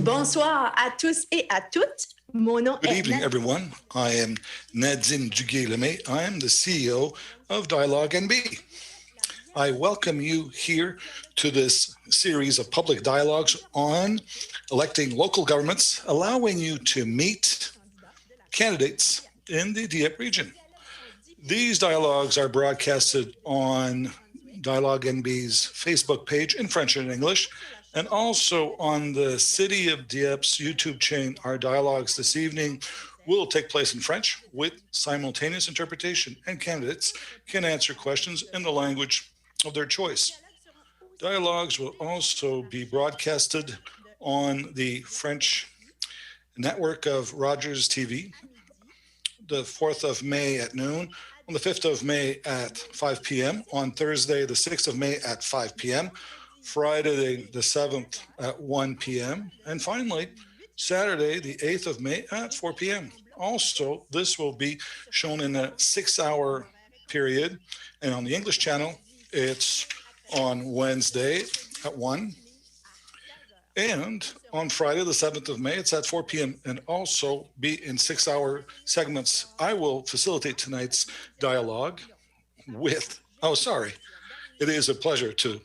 Bonsoir à tous et à toutes. Mon nom Good est evening, everyone. I am Nadine Duguay-Lemay. I am the CEO of Dialogue NB. I welcome you here to this series of public dialogues on electing local governments, allowing you to meet candidates in the Dieppe region. These dialogues are broadcasted on Dialogue NB's Facebook page in French and English, and also on the City of Dieppe's YouTube chain. Our dialogues this evening will take place in French with simultaneous interpretation, and candidates can answer questions in the language of their choice. Dialogues will also be broadcasted on the French network of Rogers TV, the 4th of May at noon, on the 5th of May at 5 p.m., on Thursday, the 6th of May at 5 p.m., Friday, the 7th at 1 p.m., and finally, Saturday, the 8th of May at 4 p.m. Also, this will be shown in a 6-hour period, and on the English channel, it's on Wednesday at 1, and on Friday, the 7th of May, it's at 4 p.m., and also be in 6-hour segments. I will facilitate tonight's dialogue with, it is a pleasure to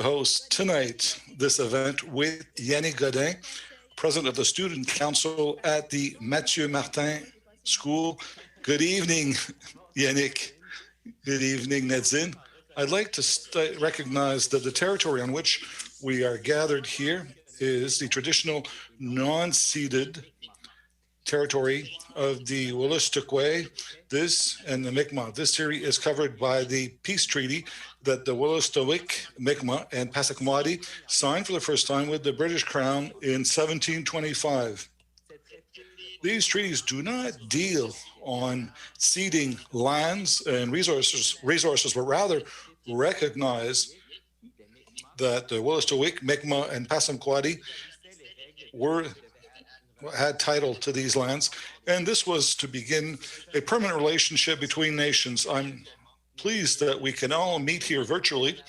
host tonight this event with Yannick Gaudet, President of the Student Council at the Matthieu Martin School. Good evening, Yannick. Good evening, Nadine. I'd like to recognize that the territory on which we are gathered here is the traditional non-ceded territory of the Wolastoqey, this and the Mi'kmaq. This area is covered by the peace treaty that the Wolastoqey, Mi'kmaq, and Passamaquoddy signed for the first time with the British Crown in 1725. These treaties do not deal on ceding lands and resources, but rather recognize that the Wolastoqey, Mi'kmaq, and Passamaquoddy had title to these lands, and this was to begin a permanent relationship between nations. I'm pleased that we can all meet here virtually,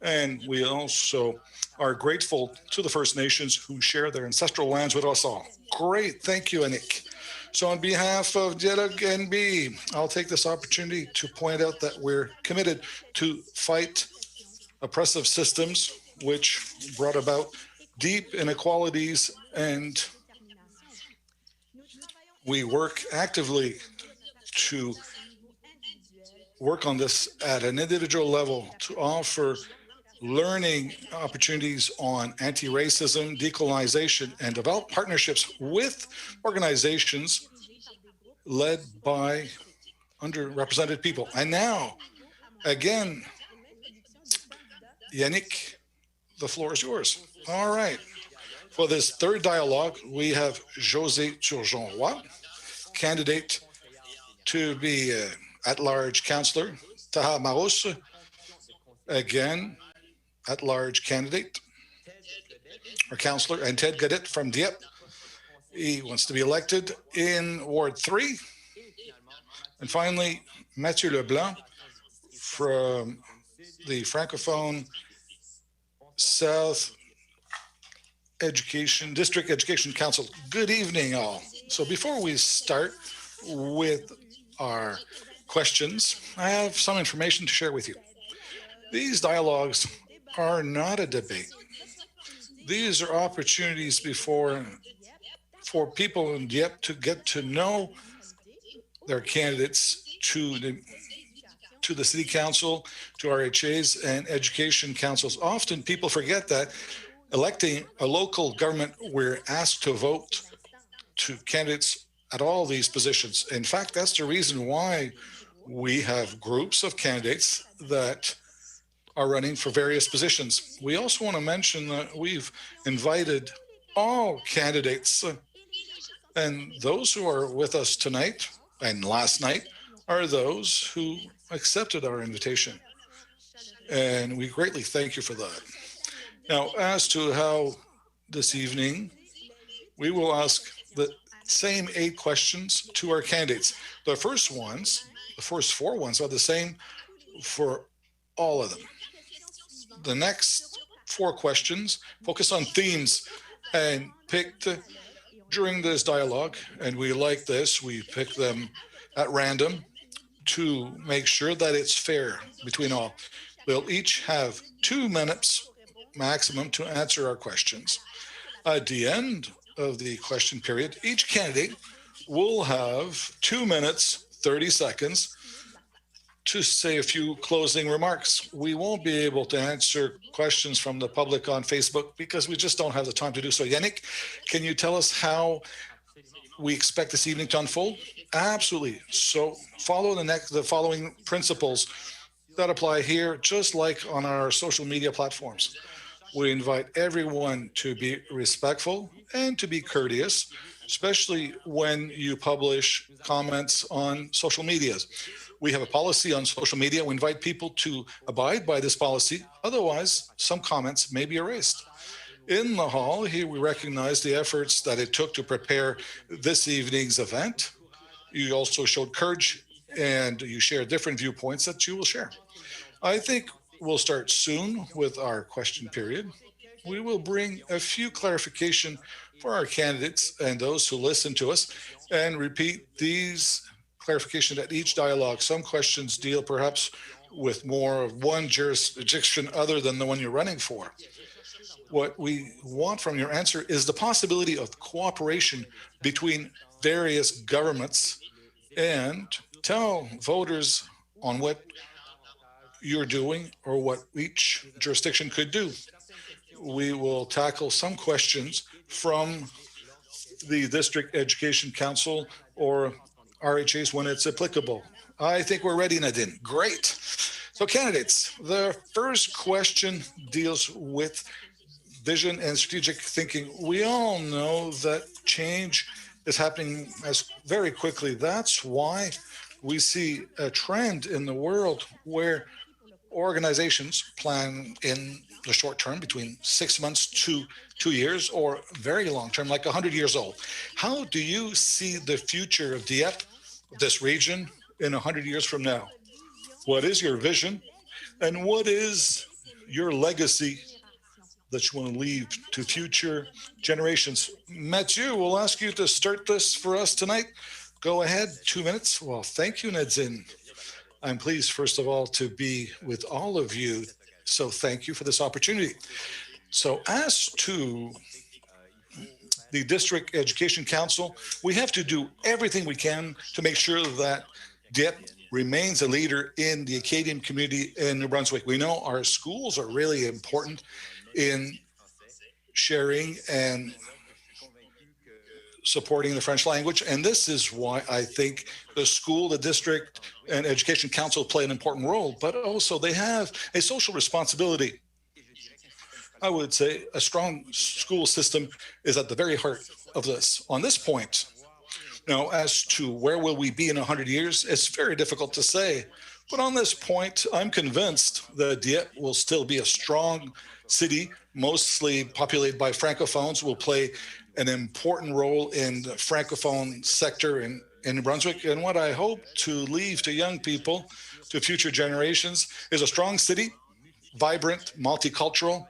and we also are grateful to the First Nations who share their ancestral lands with us all. Great, thank you, Anik. So on behalf of Dialogue NB, I'll take this opportunity to point out that we're committed to fight oppressive systems which brought about deep inequalities, and we work actively to work on this at an individual level to offer learning opportunities on anti-racism, decolonization, and develop partnerships with organizations led by underrepresented people. And now, again, Yannick, the floor is yours. All right. For this third dialogue, we have Josée Turgeon-Roy, candidate to be at-large councillor, Taha Maarous, again, at-large candidate or councillor, and Ted Gaudet from Dieppe. He wants to be elected in Ward 3. And finally, Matthieu LeBlanc from the Francophone South District Education Council. Good evening, all. So before we start with our questions, I have some information to share with you. These dialogues are not a debate. These are opportunities for people in Dieppe to get to know their candidates to the City Council, to RHAs and Education Councils. Often people forget that electing a local government, we're asked to vote to candidates at all these positions. In fact, that's the reason why we have groups of candidates that are running for various positions. We also want to mention that we've invited all candidates, and those who are with us tonight and last night are those who accepted our invitation. And we greatly thank you for that. Now, as to how this evening, we will ask the same 8 questions to our candidates. The first 4 ones are the same for all of them. The next 4 questions focus on themes and picked during this dialogue, and we like this, we pick them at random to make sure that it's fair between all. We'll each have 2 minutes maximum to answer our questions. At the end of the question period, each candidate will have 2 minutes, 30 seconds to say a few closing remarks. We won't be able to answer questions from the public on Facebook because we just don't have the time to do so. Yannick, can you tell us how we expect this evening to unfold? Absolutely. So follow the following principles that apply here, just like on our social media platforms. We invite everyone to be respectful and to be courteous, especially when you publish comments on social medias. We have a policy on social media. We invite people to abide by this policy. Otherwise, some comments may be erased. In the hall, here we recognize the efforts that it took to prepare this evening's event. You also showed courage and you share different viewpoints that you will share. I think we'll start soon with our question period. We will bring a few clarification for our candidates and those who listen to us and repeat these clarification at each dialogue. Some questions deal perhaps with more of one jurisdiction other than the one you're running for. What we want from your answer is the possibility of cooperation between various governments and tell voters on what you're doing or what each jurisdiction could do. We will tackle some questions from the District Education Council or RHAs when it's applicable. I think we're ready, Nadine. Great. So candidates, the first question deals with vision and strategic thinking. We all know that change is happening very quickly. That's why we see a trend in the world where organizations plan in the short term between 6 months to 2 years or very long term, like 100 years old. How do you see the future of Dieppe, this region, in 100 years from now? What is your vision and what is your legacy that you want to leave to future generations? Matthieu, we'll ask you to start this for us tonight. Go ahead, 2 minutes. Well, thank you, Nadine. I'm pleased, first of all, to be with all of you. So thank you for this opportunity. So as to the District Education Council, we have to do everything we can to make sure that Dieppe remains a leader in the Acadian community in New Brunswick. We know our schools are really important in sharing and supporting the French language. And this is why I think the school, the district, and education council play an important role, but also they have a social responsibility. I would say a strong school system is at the very heart of this. On this point, now, as to where will we be in 100 years, it's very difficult to say. But on this point, I'm convinced that Dieppe will still be a strong city, mostly populated by Francophones, will play an important role in the Francophone sector in New Brunswick. And what I hope to leave to young people, to future generations, is a strong city, vibrant, multicultural,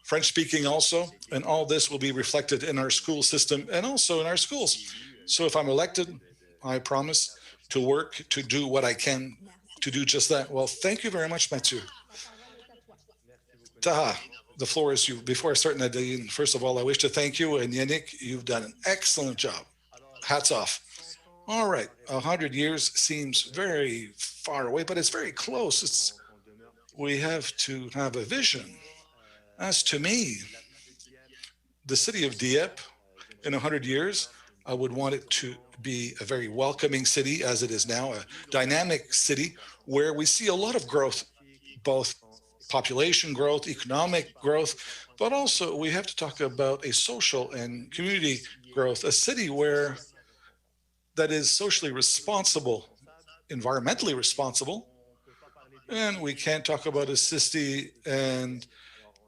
French-speaking also, and all this will be reflected in our school system and also in our schools. So if I'm elected, I promise to work to do what I can to do just that. Well, thank you very much, Matthieu. Taha, the floor is you. Before I start, Nadine, first of all, I wish to thank you, and Yannick, you've done an excellent job. Hats off. All right, 100 years seems very far away, but it's very close. We have to have a vision. As to me, the city of Dieppe in 100 years, I would want it to be a very welcoming city, as it is now, a dynamic city where we see a lot of growth, both population growth, economic growth, but also we have to talk about a social and community growth, a city that is socially responsible, environmentally responsible. And we can't talk about a city and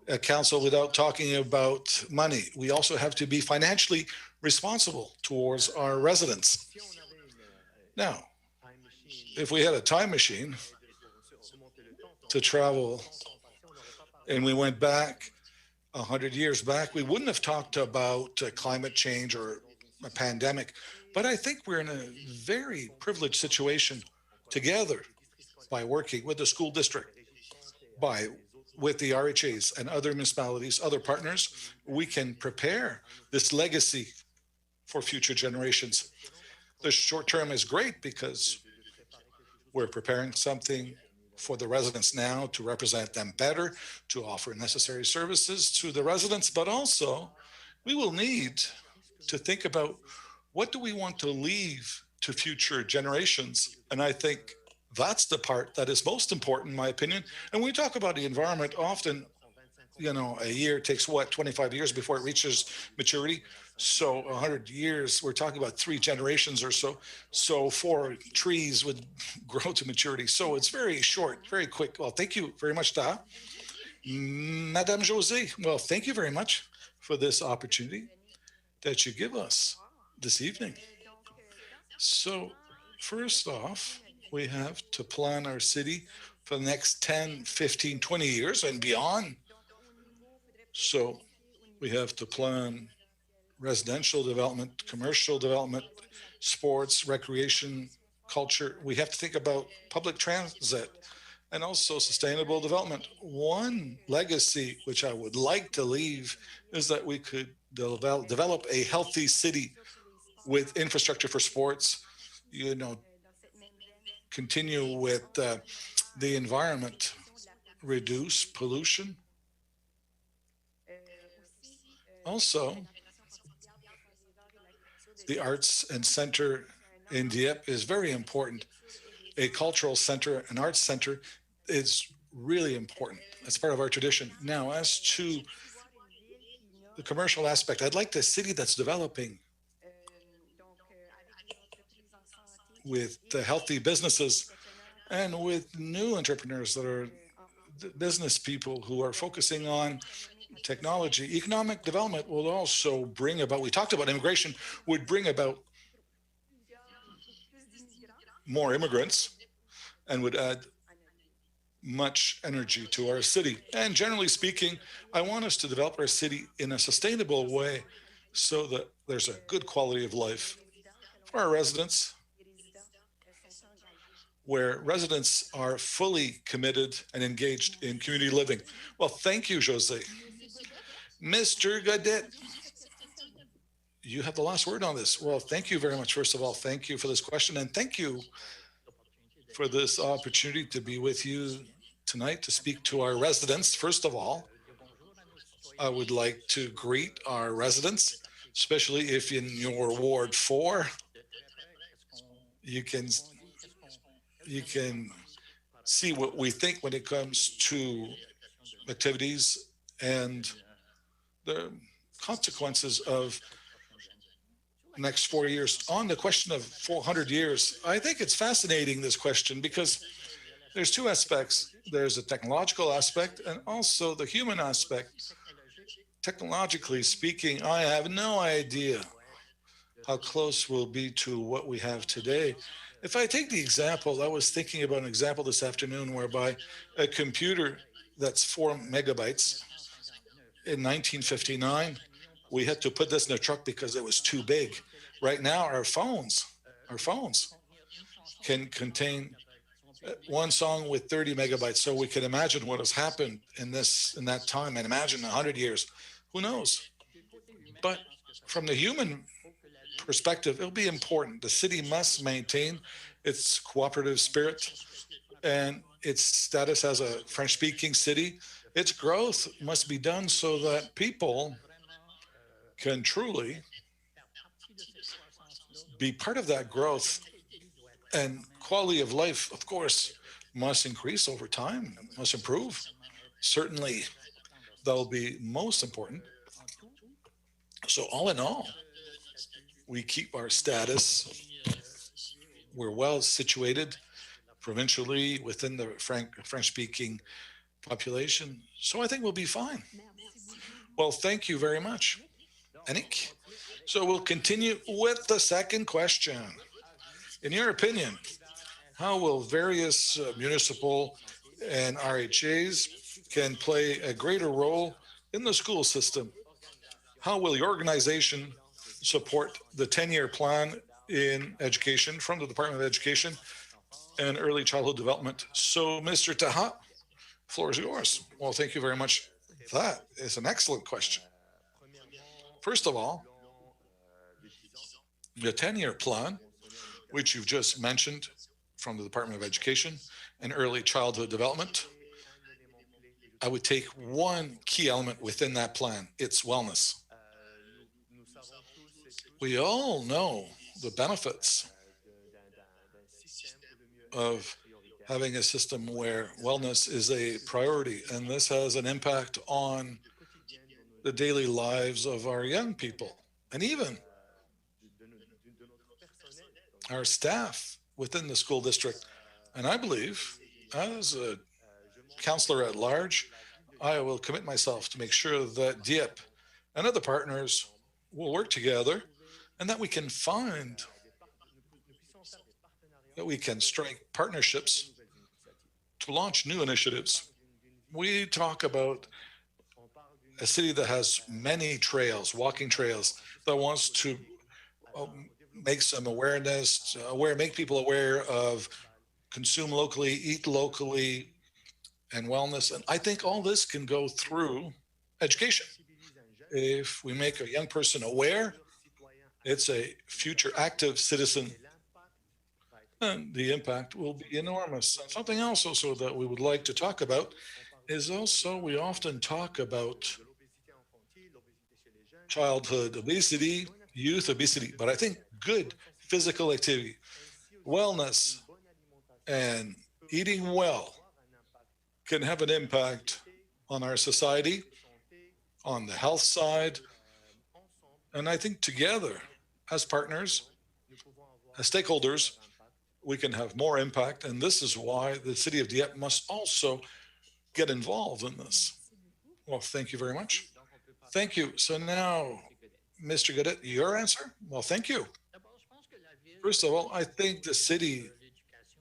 a council without talking about money. We also have to be financially responsible towards our residents. Now, if we had a time machine to travel and we went back 100 years back, we wouldn't have talked about climate change or a pandemic. But I think we're in a very privileged situation together by working with the school district, with the RHAs and other municipalities, other partners. We can prepare this legacy for future generations. The short term is great because we're preparing something for the residents now to represent them better, to offer necessary services to the residents, but also we will need to think about what do we want to leave to future generations. And I think that's the part that is most important, in my opinion. And when we talk about the environment, often, a year takes 25 years before it reaches maturity. So 100 years, we're talking about 3 generations or so. So 4 trees would grow to maturity. So it's very short, very quick. Well, thank you very much, Taha. Madame Josée, well, thank you very much for this opportunity that you give us this evening. So first off, we have to plan our city for the next 10, 15, 20 years and beyond. So we have to plan residential development, commercial development, sports, recreation, culture. We have to think about public transit and also sustainable development. One legacy which I would like to leave is that we could develop a healthy city with infrastructure for sports, continue with the environment, reduce pollution. Also, the arts and center in Dieppe is very important. A cultural center, an arts center is really important. That's part of our tradition. Now, as to the commercial aspect, I'd like the city that's developing with the healthy businesses and with new entrepreneurs that are business people who are focusing on technology. Economic development will also bring about, we talked about immigration, would bring about more immigrants and would add much energy to our city. And generally speaking, I want us to develop our city in a sustainable way so that there's a good quality of life for our residents, where residents are fully committed and engaged in community living. Well, thank you, José. Mr. Gaudet, you have the last word on this. Well, thank you very much. First of all, thank you for this question, and thank you for this opportunity to be with you tonight to speak to our residents. First of all, I would like to greet our residents, especially if in your Ward 4, you can see what we think when it comes to activities and the consequences of next 4 years. On the question of 400 years, I think it's fascinating, this question, because there's 2 aspects. There's a technological aspect and also the human aspect. Technologically speaking, I have no idea how close we'll be to what we have today. If I take the example, I was thinking about an example this afternoon whereby a computer that's 4 megabytes in 1959, we had to put this in a truck because it was too big. Right now, our phones can contain one song with 30 megabytes. So we can imagine what has happened in that time, and imagine 100 years. Who knows? But from the human perspective, it'll be important. The city must maintain its cooperative spirit and its status as a French-speaking city. Its growth must be done so that people can truly be part of that growth, and quality of life, of course, must increase over time, must improve. Certainly, that'll be most important. So all in all, we keep our status. We're well situated provincially within the French-speaking population. So I think we'll be fine. Well, thank you very much, Annick. So we'll continue with the second question. In your opinion, how will various municipal and RHAs can play a greater role in the school system, how will your organization support the 10-year plan in education from the Department of Education and Early Childhood Development? So, Mr. Taha, floor is yours. Well, thank you very much. That is an excellent question. First of all, the 10-year plan, which you've just mentioned from the Department of Education and Early Childhood Development, I would take one key element within that plan. It's wellness. We all know the benefits of having a system where wellness is a priority, and this has an impact on the daily lives of our young people and even our staff within the school district. And I believe, as a councillor at large, I will commit myself to make sure that Dieppe and other partners will work together and that we can strike partnerships to launch new initiatives. We talk about a city that has many trails, walking trails, that wants to make some awareness, make people aware of consume locally, eat locally, and wellness. And I think all this can go through education. If we make a young person aware, it's a future active citizen, and the impact will be enormous. And something else also that we would like to talk about is also we often talk about childhood obesity, youth obesity, but I think good physical activity, wellness, and eating well can have an impact on our society, on the health side. And I think together, as partners, as stakeholders, we can have more impact. And this is why the City of Dieppe must also get involved in this. Well, thank you very much. Thank you. So now, Mr. Gaudet, your answer? Well, thank you. First of all, I think the city,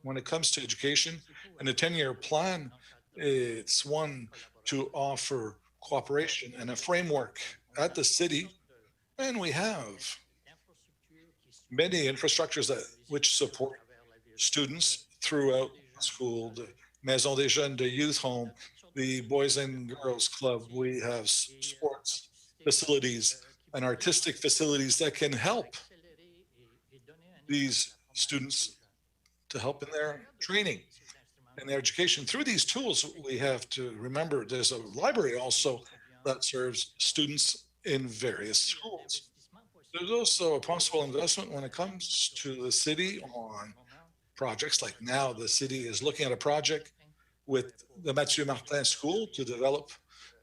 when it comes to education and a 10-year plan, it's one to offer cooperation and a framework at the city. And we have many infrastructures which support students throughout school, the Maison des Jeunes, the youth home, the Boys and Girls Club. We have sports facilities and artistic facilities that can help these students to help in their training and their education. Through these tools, we have to remember there's a library also that serves students in various schools. There's also a possible investment when it comes to the city on projects. Like now, the city is looking at a project with the Matthieu Martin School to develop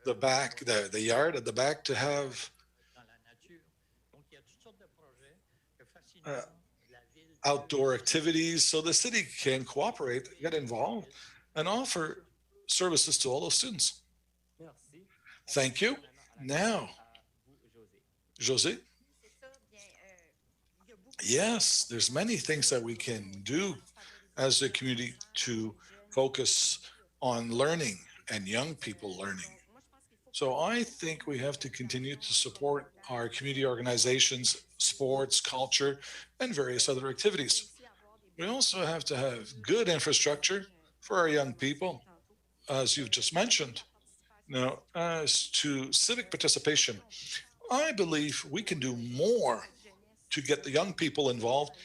the yard at the back to have outdoor activities, so the city can cooperate, get involved, and offer services to all those students. Thank you. Now, Josée? Yes, there's many things that we can do as a community to focus on learning and young people learning. So I think we have to continue to support our community organizations, sports, culture, and various other activities. We also have to have good infrastructure for our young people, as you've just mentioned. Now, as to civic participation, I believe we can do more to get the young people involved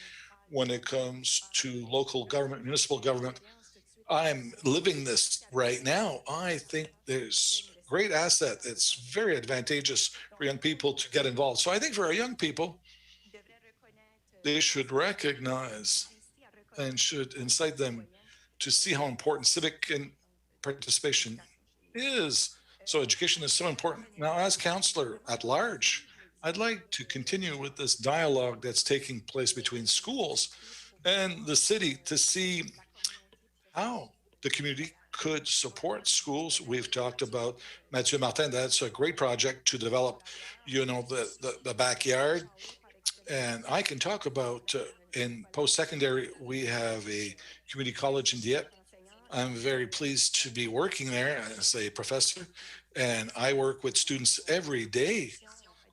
when it comes to local government, municipal government. I'm living this right now. I think there's great asset. It's very advantageous for young people to get involved. So I think for our young people, they should recognize and should incite them to see how important civic participation is. So education is so important. Now, as councillor at large, I'd like to continue with this dialogue that's taking place between schools and the city to see how the community could support schools. We've talked about Matthieu Martin. That's a great project to develop, the backyard. And I can talk about in post-secondary, we have a community college in Dieppe. I'm very pleased to be working there as a professor, and I work with students every day.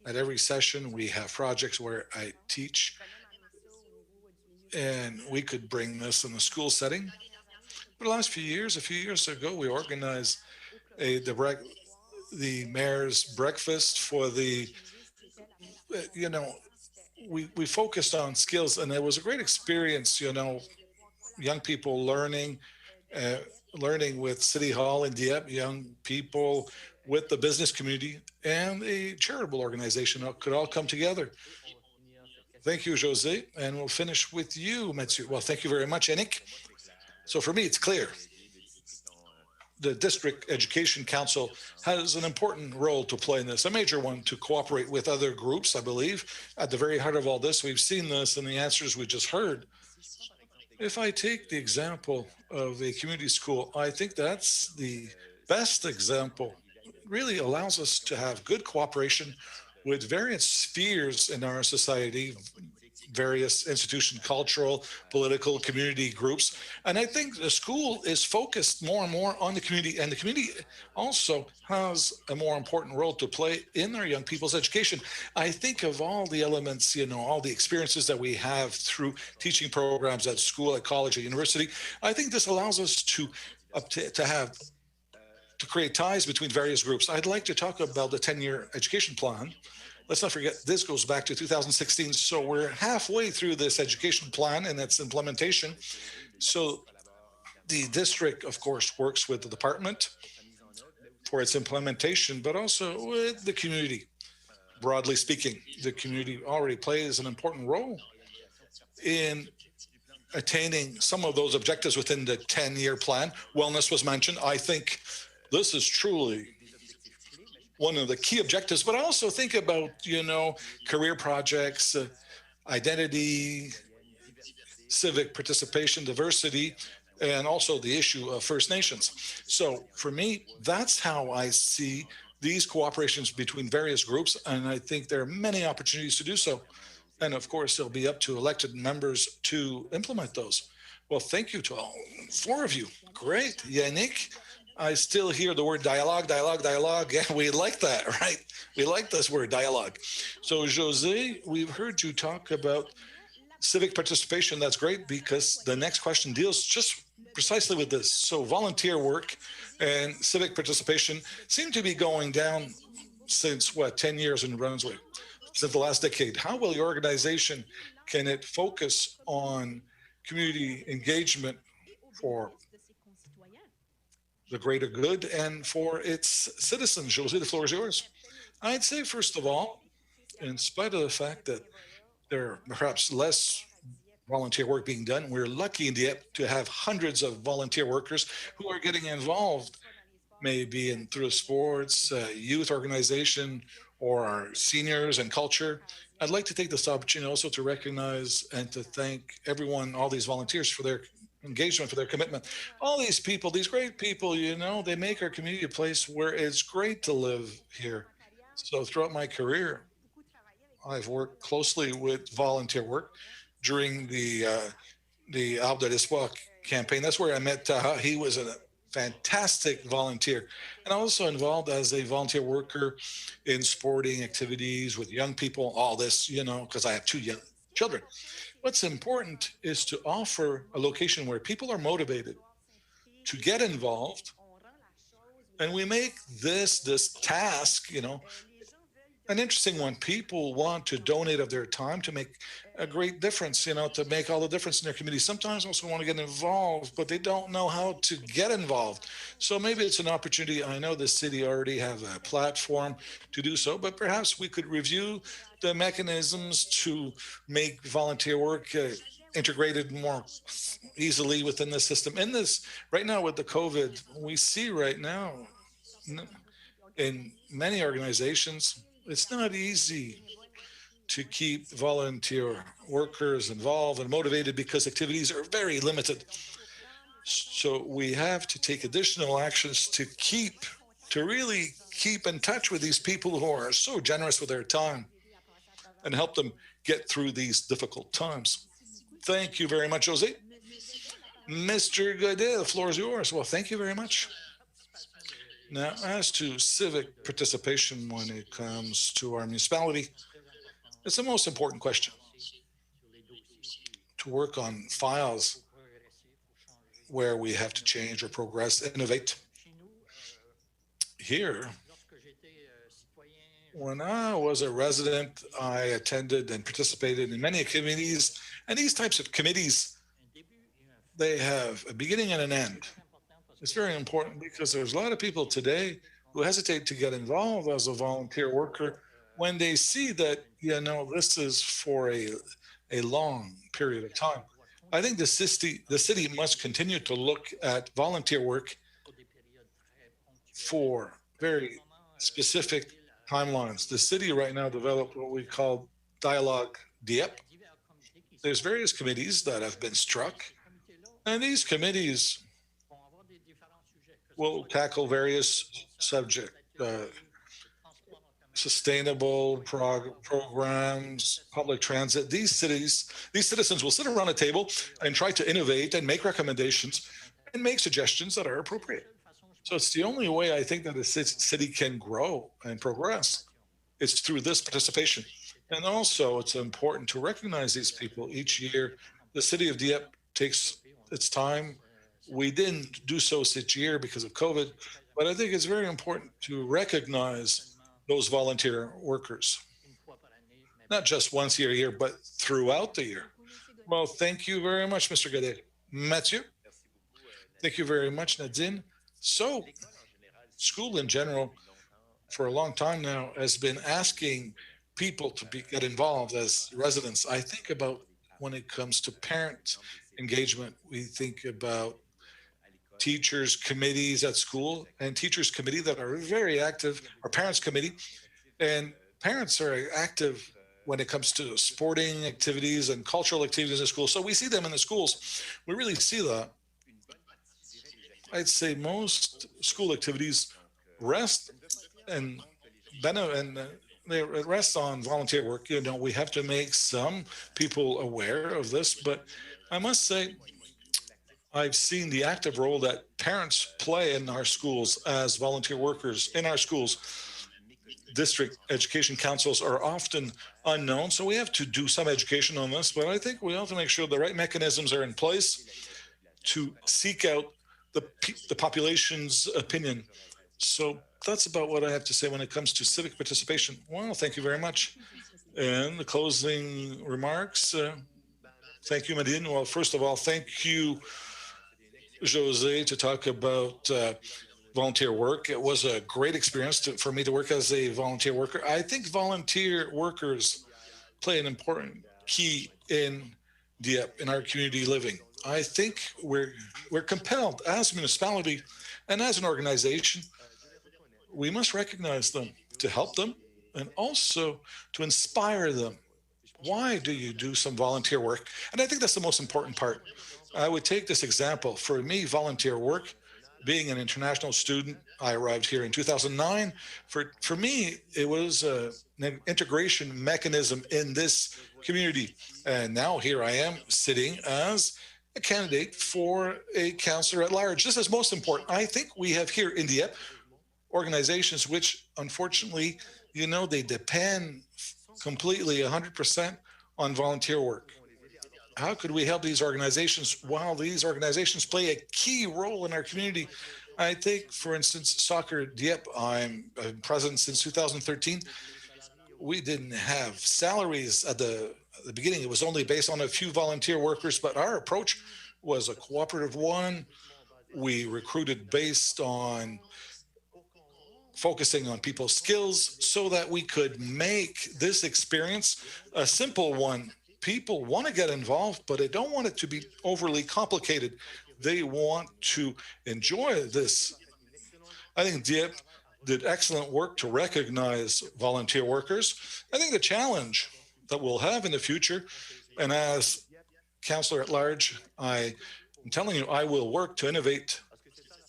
At every session, we have projects where I teach, and we could bring this in the school setting. For the last few years, a few years ago, we organized the mayor's breakfast for the, you know, we focused on skills, and it was a great experience. Young people uh, learning with City Hall in Dieppe, young people with the business community and a charitable organization could all come together. Thank you, José, and we'll finish with you, Matthieu. Well, thank you very much, Yannick. So for me, it's clear. The District Education Council has an important role to play in this, a major one, to cooperate with other groups, I believe. At the very heart of all this, we've seen this in the answers we just heard. If I take the example of a community school, I think that's the best example. It really allows us to have good cooperation with various spheres in our society, various institutions, cultural, political, community groups. And I think the school is focused more and more on the community, and the community also has a more important role to play in our young people's education. I think of all the elements, all the experiences that we have through teaching programs at school, at college, at university. I think this allows us to create ties between various groups. I'd like to talk about the 10-year education plan. Let's not forget, this goes back to 2016. So we're halfway through this education plan and its implementation. So the district, of course, works with the department for its implementation, but also with the community. Broadly speaking, the community already plays an important role in attaining some of those objectives within the 10-year plan. Wellness was mentioned. I think this is truly one of the key objectives, but I also think about, career projects, identity, civic participation, diversity, and also the issue of First Nations. So for me, that's how I see these cooperations between various groups, and I think there are many opportunities to do so. And of course, it'll be up to elected members to implement those. Well, thank you to all four of you. Great. Yannick? I still hear the word dialogue. Yeah, we like that, right? We like this word, dialogue. So, José, we've heard you talk about civic participation. That's great, because the next question deals just precisely with this. So, volunteer work and civic participation seem to be going down since, 10 years in New Brunswick, since the last decade. How will your organization, can it focus on community engagement for the greater good and for its citizens? José, the floor is yours. I'd say, first of all, in spite of the fact that there are perhaps less volunteer work being done, we're lucky in Dieppe to have hundreds of volunteer workers who are getting involved, maybe through sports, youth organization, or our seniors and culture. I'd like to take this opportunity also to recognize and to thank everyone, all these volunteers, for their engagement, for their commitment. All these people, these great people, they make our community a place where it's great to live here. So throughout my career, I've worked closely with volunteer work during the Arbre de l'Espoir campaign. That's where I met Taha. He was a fantastic volunteer. And also involved as a volunteer worker in sporting activities with young people, all this, because I have two young children. What's important is to offer a location where people are motivated to get involved, and we make this task, an interesting one. People want to donate of their time to make a great difference, to make all the difference in their community. Sometimes also want to get involved, but they don't know how to get involved. So maybe it's an opportunity. I know the city already have a platform to do so, but perhaps we could review the mechanisms to make volunteer work integrated more easily within the system. In this, right now with the COVID, we see right now in many organizations, it's not easy to keep volunteer workers involved and motivated because activities are very limited. So we have to take additional actions to really keep in touch with these people who are so generous with their time and help them get through these difficult times. Thank you very much, José. Mr. Gaudet, the floor is yours. Well, thank you very much. Now, as to civic participation when it comes to our municipality, it's the most important question. To work on files where we have to change or progress, innovate. Here, when I was a resident, I attended and participated in many committees, and these types of committees, they have a beginning and an end. It's very important because there's a lot of people today who hesitate to get involved as a volunteer worker when they see that, this is for a long period of time. I think the city must continue to look at volunteer work for very specific timelines. The city right now developed what we call Dialogue Dieppe. There's various committees that have been struck, and these committees will tackle various subjects, sustainable programs, public transit. These citizens will sit around a table and try to innovate and make recommendations and make suggestions that are appropriate. So it's the only way I think that a city can grow and progress. It's through this participation. And also it's important to recognize these people each year. The City of Dieppe takes its time. We didn't do so each year because of COVID, but I think it's very important to recognize those volunteer workers, not just once a year, but throughout the year. Well, thank you very much, Mr. Gaudet. Matthieu? Thank you very much, Nadine. So, school in general, for a long time now, has been asking people to get involved as residents. I think about when it comes to parent engagement, we think about teachers committees at school and teachers committee that are very active, or parents committee, and parents are active when it comes to sporting activities and cultural activities in school. So we see them in the schools. We really see that. I'd say most school activities rest and they rest on volunteer work. We have to make some people aware of this, but I must say, I've seen the active role that parents play in our schools as volunteer workers in our schools. District education councils are often unknown, so we have to do some education on this, but I think we have to make sure the right mechanisms are in place to seek out the population's opinion. So that's about what I have to say when it comes to civic participation. Well, thank you very much. And the closing remarks. Thank you, Nadine. Well, first of all, thank you, Josée, to talk about volunteer work. It was a great experience for me to work as a volunteer worker. I think volunteer workers play an important key in Dieppe, in our community living. I think we're compelled as a municipality and as an organization, we must recognize them, to help them, and also to inspire them. Why do you do some volunteer work? And I think that's the most important part. I would take this example. For me, volunteer work, being an international student, I arrived here in 2009. For me, it was an integration mechanism in this community. And now here I am sitting as a candidate for a councillor at large. This is most important. I think we have here in Dieppe organizations which, unfortunately, they depend completely 100% on volunteer work. How could we help these organizations while these organizations play a key role in our community? I think, for instance, Soccer Dieppe, I'm president since 2013. We didn't have salaries at the beginning. It was only based on a few volunteer workers, but our approach was a cooperative one. We recruited based on focusing on people's skills so that we could make this experience a simple one. People want to get involved, but they don't want it to be overly complicated. They want to enjoy this. I think Dieppe did excellent work to recognize volunteer workers. I think the challenge that we'll have in the future, and as councillor at large, I'm telling you, I will work to innovate,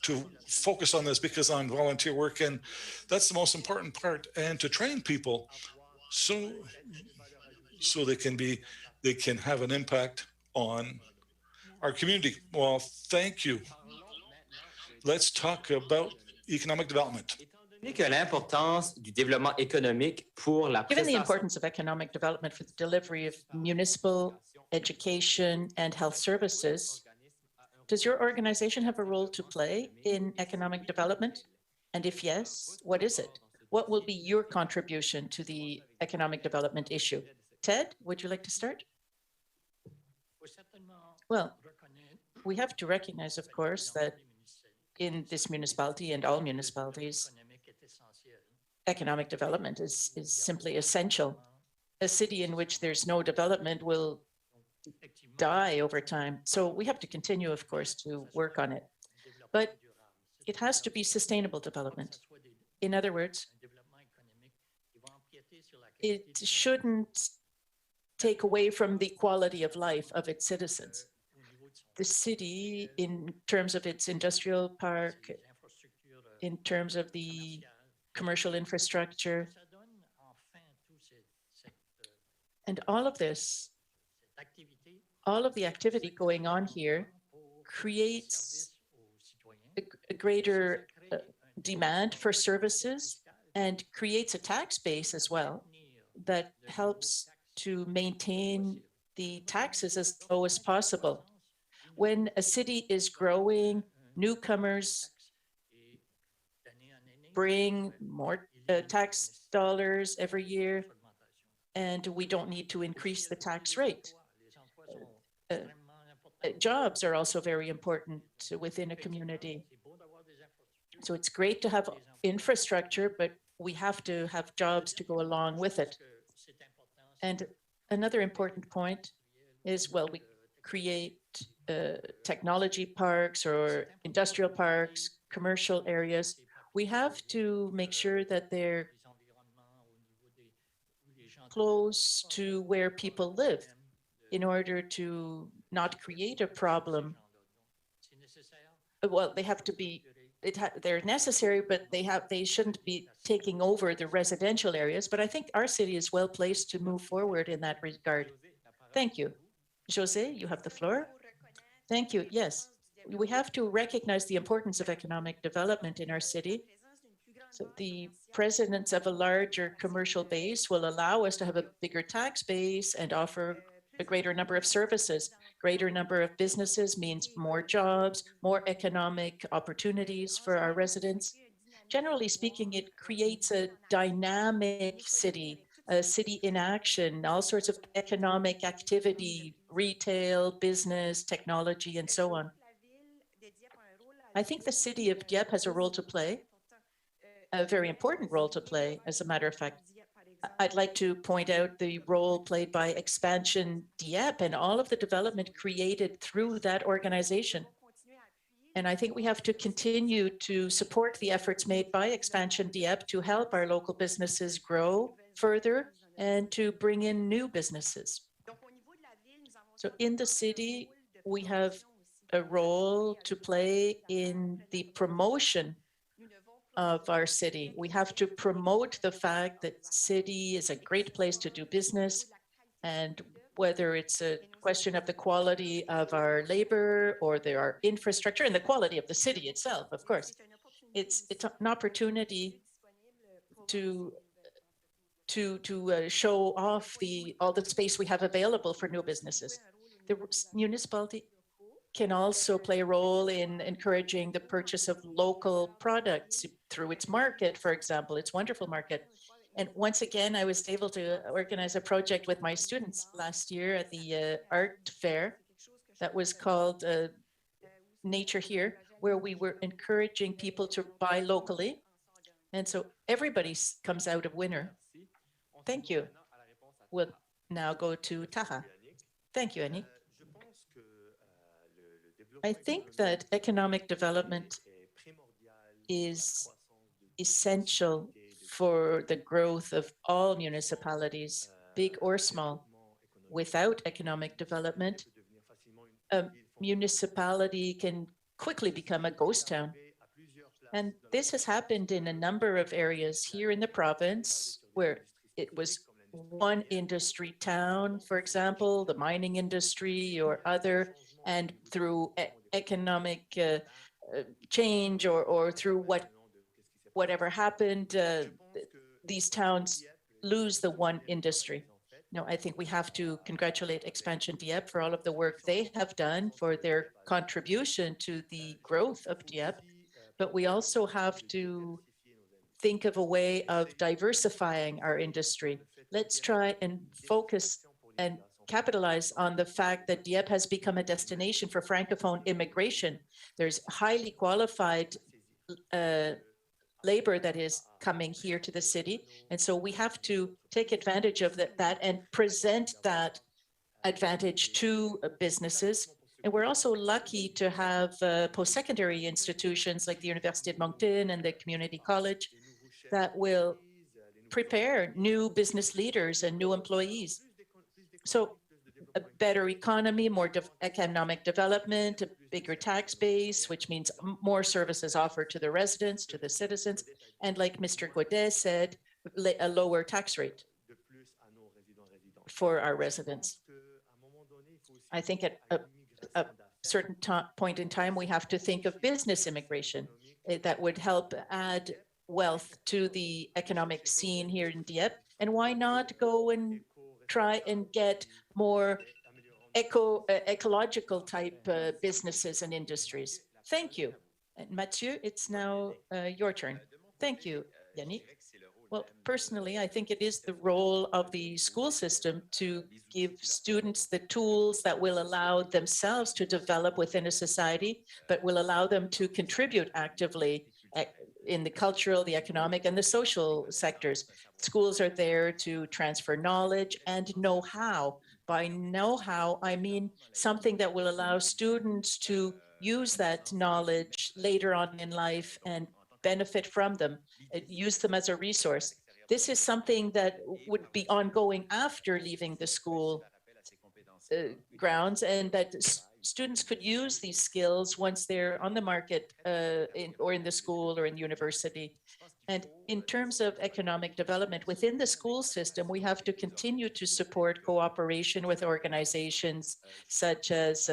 to focus on this because I'm volunteer work, and that's the most important part, and to train people so they can have an impact on our community. Well, thank you. Let's talk about economic development. Que l'importance du développement économique pour la Given the importance of economic development for the delivery of municipal education and health services, does your organization have a role to play in economic development? And if yes, what is it? What will be your contribution to the economic development issue? Ted, would you like to start? Well, we have to recognize, of course, that in this municipality and all municipalities, economic development is simply essential. A city in which there's no development will die over time. So we have to continue, of course, to work on it. But it has to be sustainable development. In other words, it shouldn't take away from the quality of life of its citizens. The city, in terms of its industrial park, in terms of the commercial infrastructure, and all of this, all of the activity going on here creates a greater demand for services and creates a tax base as well that helps to maintain the taxes as low as possible. When a city is growing, newcomers bring more tax dollars every year, and we don't need to increase the tax rate. Jobs are also very important within a community. So it's great to have infrastructure, but we have to have jobs to go along with it. And another important point is, well, we create technology parks or industrial parks, commercial areas. We have to make sure that they're close to where people live in order to not create a problem. Well, they have to be, they're necessary, but they shouldn't be taking over the residential areas. But I think our city is well placed to move forward in that regard. Thank you. Josée, you have the floor. Thank you. Yes, we have to recognize the importance of economic development in our city. So the presence of a larger commercial base will allow us to have a bigger tax base and offer a greater number of services. Greater number of businesses means more jobs, more economic opportunities for our residents. Generally speaking, it creates a dynamic city, a city in action, all sorts of economic activity, retail, business, technology, and so on. I think the city of Dieppe has a role to play, a very important role to play, as a matter of fact. I'd like to point out the role played by Expansion Dieppe and all of the development created through that organization. And I think we have to continue to support the efforts made by Expansion Dieppe to help our local businesses grow further and to bring in new businesses. So in the city, we have a role to play in the promotion of our city. We have to promote the fact that city is a great place to do business, and whether it's a question of the quality of our labor or our infrastructure and the quality of the city itself, of course. It's an opportunity to show off all the space we have available for new businesses. The municipality can also play a role in encouraging the purchase of local products through its market, for example, its wonderful market. And once again, I was able to organize a project with my students last year at the art fair that was called Nature Here, where we were encouraging people to buy locally. And so everybody comes out a winner. Thank you. We'll now go to Taha. Thank you, Annie. I think that economic development is essential for the growth of all municipalities, big or small. Without economic development, a municipality can quickly become a ghost town. And this has happened in a number of areas here in the province where it was one industry town, for example, the mining industry or other, and through economic change or through whatever happened, these towns lose the one industry. No, I think we have to congratulate Expansion Dieppe for all of the work they have done, for their contribution to the growth of Dieppe. But we also have to think of a way of diversifying our industry. Let's try and focus and capitalize on the fact that Dieppe has become a destination for Francophone immigration. There's highly qualified labor that is coming here to the city. And so we have to take advantage of that and present that advantage to businesses. And we're also lucky to have post-secondary institutions like the Université de Moncton and the Community College that will prepare new business leaders and new employees. So a better economy, more economic development, a bigger tax base, which means more services offered to the residents, to the citizens, and like Mr. Gaudet said, a lower tax rate for our residents. I think at a certain point in time, we have to think of business immigration that would help add wealth to the economic scene here in Dieppe. And why not go and try and get more ecological type businesses and industries? Thank you. And Matthieu, it's now your turn. Thank you, Yannick. Well, personally, I think it is the role of the school system to give students the tools that will allow themselves to develop within a society, but will allow them to contribute actively in the cultural, the economic, and the social sectors. Schools are there to transfer knowledge and know-how. By know-how, I mean something that will allow students to use that knowledge later on in life and benefit from them, use them as a resource. This is something that would be ongoing after leaving the school grounds, and that students could use these skills once they're on the market or in the school or in university. And in terms of economic development within the school system, we have to continue to support cooperation with organizations such as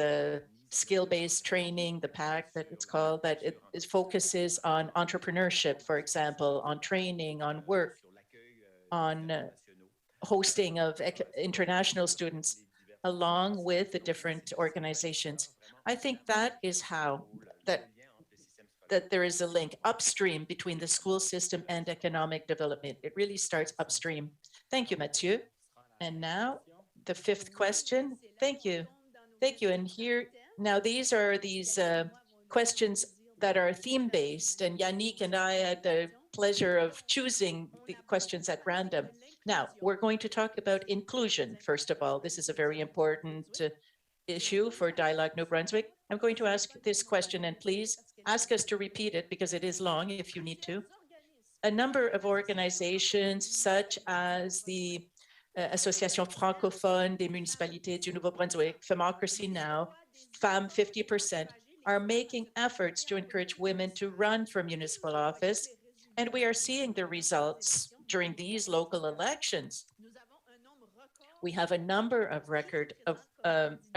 skill-based training, the PAC that it's called, that it focuses on entrepreneurship, for example, on training, on work, on hosting of international students, along with the different organizations. I think that is how that there is a link upstream between the school system and economic development. It really starts upstream. Thank you, Matthieu. And now the fifth question. Thank you. Thank you. And here, now these are questions that are theme-based, and Yannick and I had the pleasure of choosing the questions at random. Now, we're going to talk about inclusion, first of all. This is a very important issue for Dialogue New-Brunswick. I'm going to ask this question, and please ask us to repeat it because it is long if you need to. A number of organizations such as the Association Francophone des Municipalités du Nouveau-Brunswick, Democracy Now!, Femmes 50%, are making efforts to encourage women to run for municipal office. And we are seeing the results during these local elections. We have a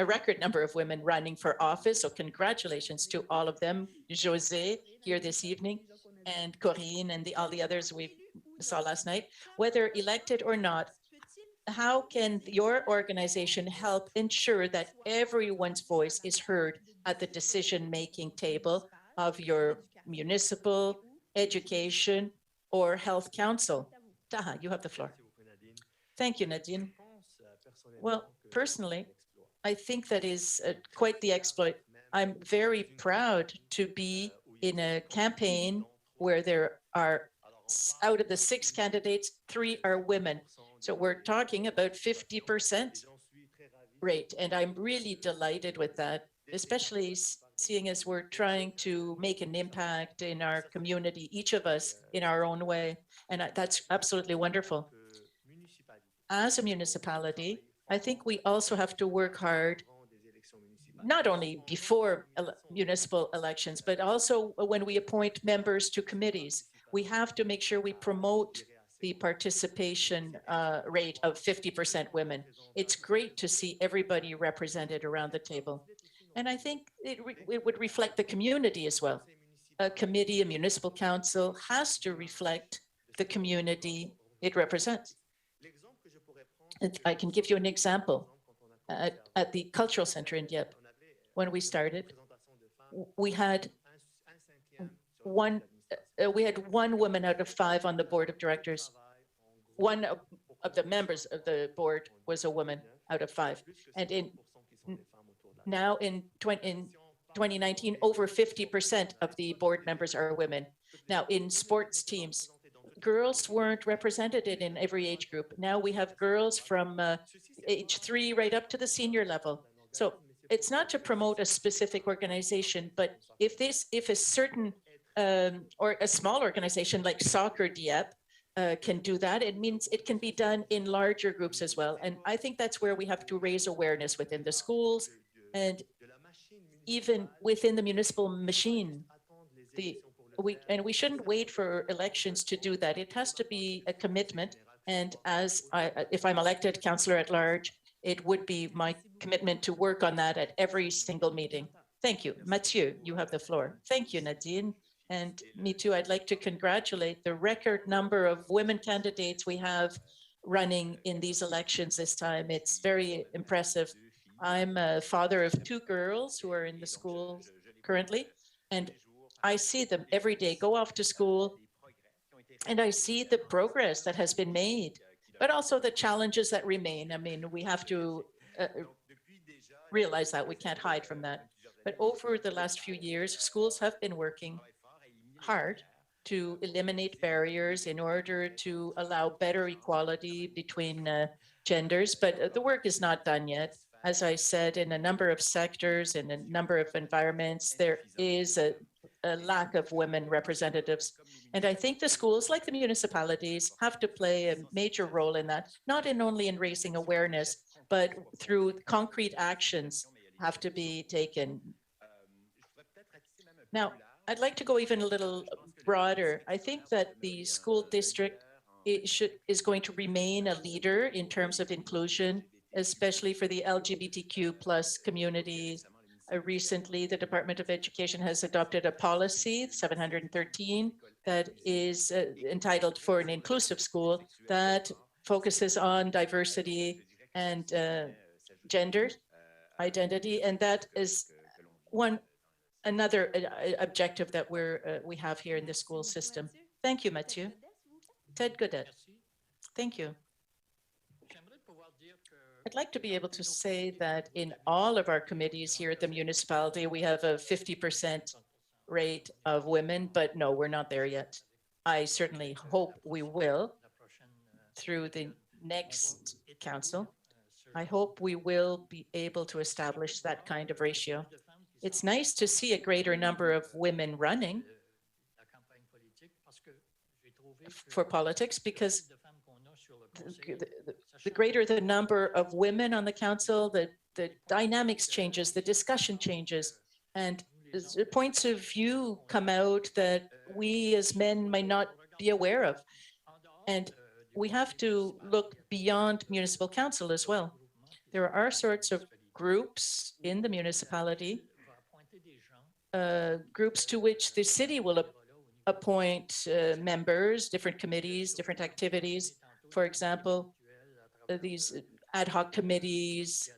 record number of women running for office. So congratulations to all of them. Josée here this evening, and Corinne, and all the others we saw last night. Whether elected or not, how can your organization help ensure that everyone's voice is heard at the decision-making table of your municipal, education, or health council? Taha, you have the floor. Thank you, Nadine. Well, personally, I think that is quite the exploit. I'm very proud to be in a campaign where there are, out of the 6 candidates, 3 are women. So we're talking about 50% rate, and I'm really delighted with that, especially seeing as we're trying to make an impact in our community, each of us in our own way, and that's absolutely wonderful. As a municipality, I think we also have to work hard, not only before municipal elections, but also when we appoint members to committees. We have to make sure we promote the participation rate of 50% women. It's great to see everybody represented around the table. And I think it would reflect the community as well. A committee, a municipal council has to reflect the community it represents. And I can give you an example. At the cultural center in Dieppe, when we started, we had one woman out of 5 on the board of directors. One of the members of the board was a woman out of 5. And now in 2019, over 50% of the board members are women. Now in sports teams, girls weren't represented in every age group. Now we have girls from age 3 right up to the senior level. So it's not to promote a specific organization, but if a certain or a small organization like Soccer Dieppe can do that, it means it can be done in larger groups as well. And I think that's where we have to raise awareness within the schools and even within the municipal machine. We shouldn't wait for elections to do that. It has to be a commitment. And if I'm elected councillor at large, it would be my commitment to work on that at every single meeting. Thank you. Matthieu, you have the floor. Thank you, Nadine. And me too, I'd like to congratulate the record number of women candidates we have running in these elections this time. It's very impressive. I'm a father of 2 girls who are in the school currently, and I see them every day go off to school, and I see the progress that has been made, but also the challenges that remain. I mean, we have to realize that we can't hide from that. But over the last few years, schools have been working hard to eliminate barriers in order to allow better equality between genders, but the work is not done yet. As I said, in a number of sectors, in a number of environments, there is a lack of women representatives. And I think the schools, like the municipalities, have to play a major role in that, not only in raising awareness, but through concrete actions have to be taken. Now, I'd like to go even a little broader. I think that the school district is going to remain a leader in terms of inclusion, especially for the LGBTQ plus communities. Recently, the Department of Education has adopted a policy, 713, that is entitled For an Inclusive School, that focuses on diversity and gender identity. And that is another objective that we have here in the school system. Thank you, Matthieu. Ted Gaudet. Thank you. I'd like to be able to say that in all of our committees here at the municipality, we have a 50% rate of women, but no, we're not there yet. I certainly hope we will through the next council. I hope we will be able to establish that kind of ratio. It's nice to see a greater number of women running for politics, because the greater the number of women on the council, the dynamics changes, the discussion changes, and points of view come out that we as men might not be aware of. And we have to look beyond municipal council as well. There are sorts of groups in the municipality, groups to which the city will appoint members, different committees, different activities. For example, these ad hoc committees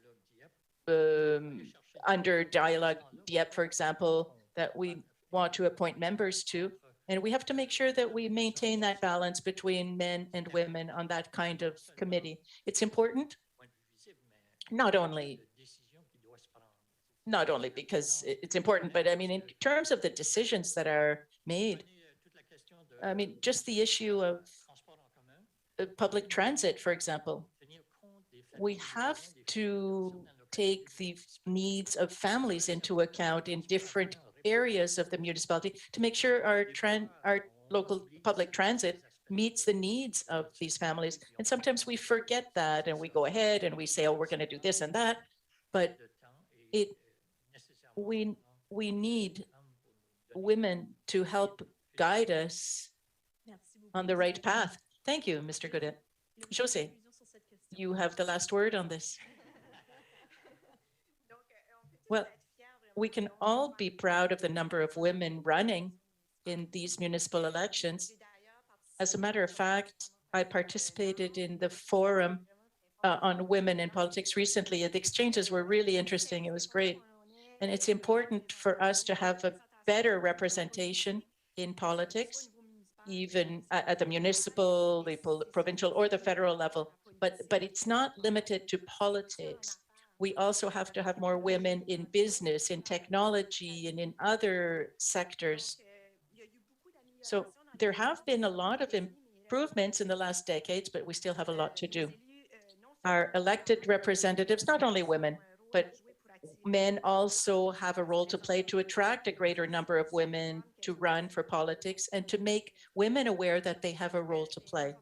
under Dialogue Dieppe, for example, that we want to appoint members to. And we have to make sure that we maintain that balance between men and women on that kind of committee. It's important, not only because it's important, but I mean, in terms of the decisions that are made, I mean, just the issue of public transit, for example, we have to take the needs of families into account in different areas of the municipality to make sure our local public transit meets the needs of these families. And sometimes we forget that and we go ahead and we say, oh, we're going to do this and that. But we need women to help guide us on the right path. Thank you, Mr. Gaudet. Josée, you have the last word on this. Well, we can all be proud of the number of women running in these municipal elections. As a matter of fact, I participated in the forum on women in politics recently. The exchanges were really interesting. It was great. And it's important for us to have a better representation in politics, even at the municipal, the provincial, or the federal level. But it's not limited to politics. We also have to have more women in business, in technology, and in other sectors. So there have been a lot of improvements in the last decades, but we still have a lot to do. Our elected representatives, not only women, but men also have a role to play to attract a greater number of women to run for politics and to make women aware that they have a role to play.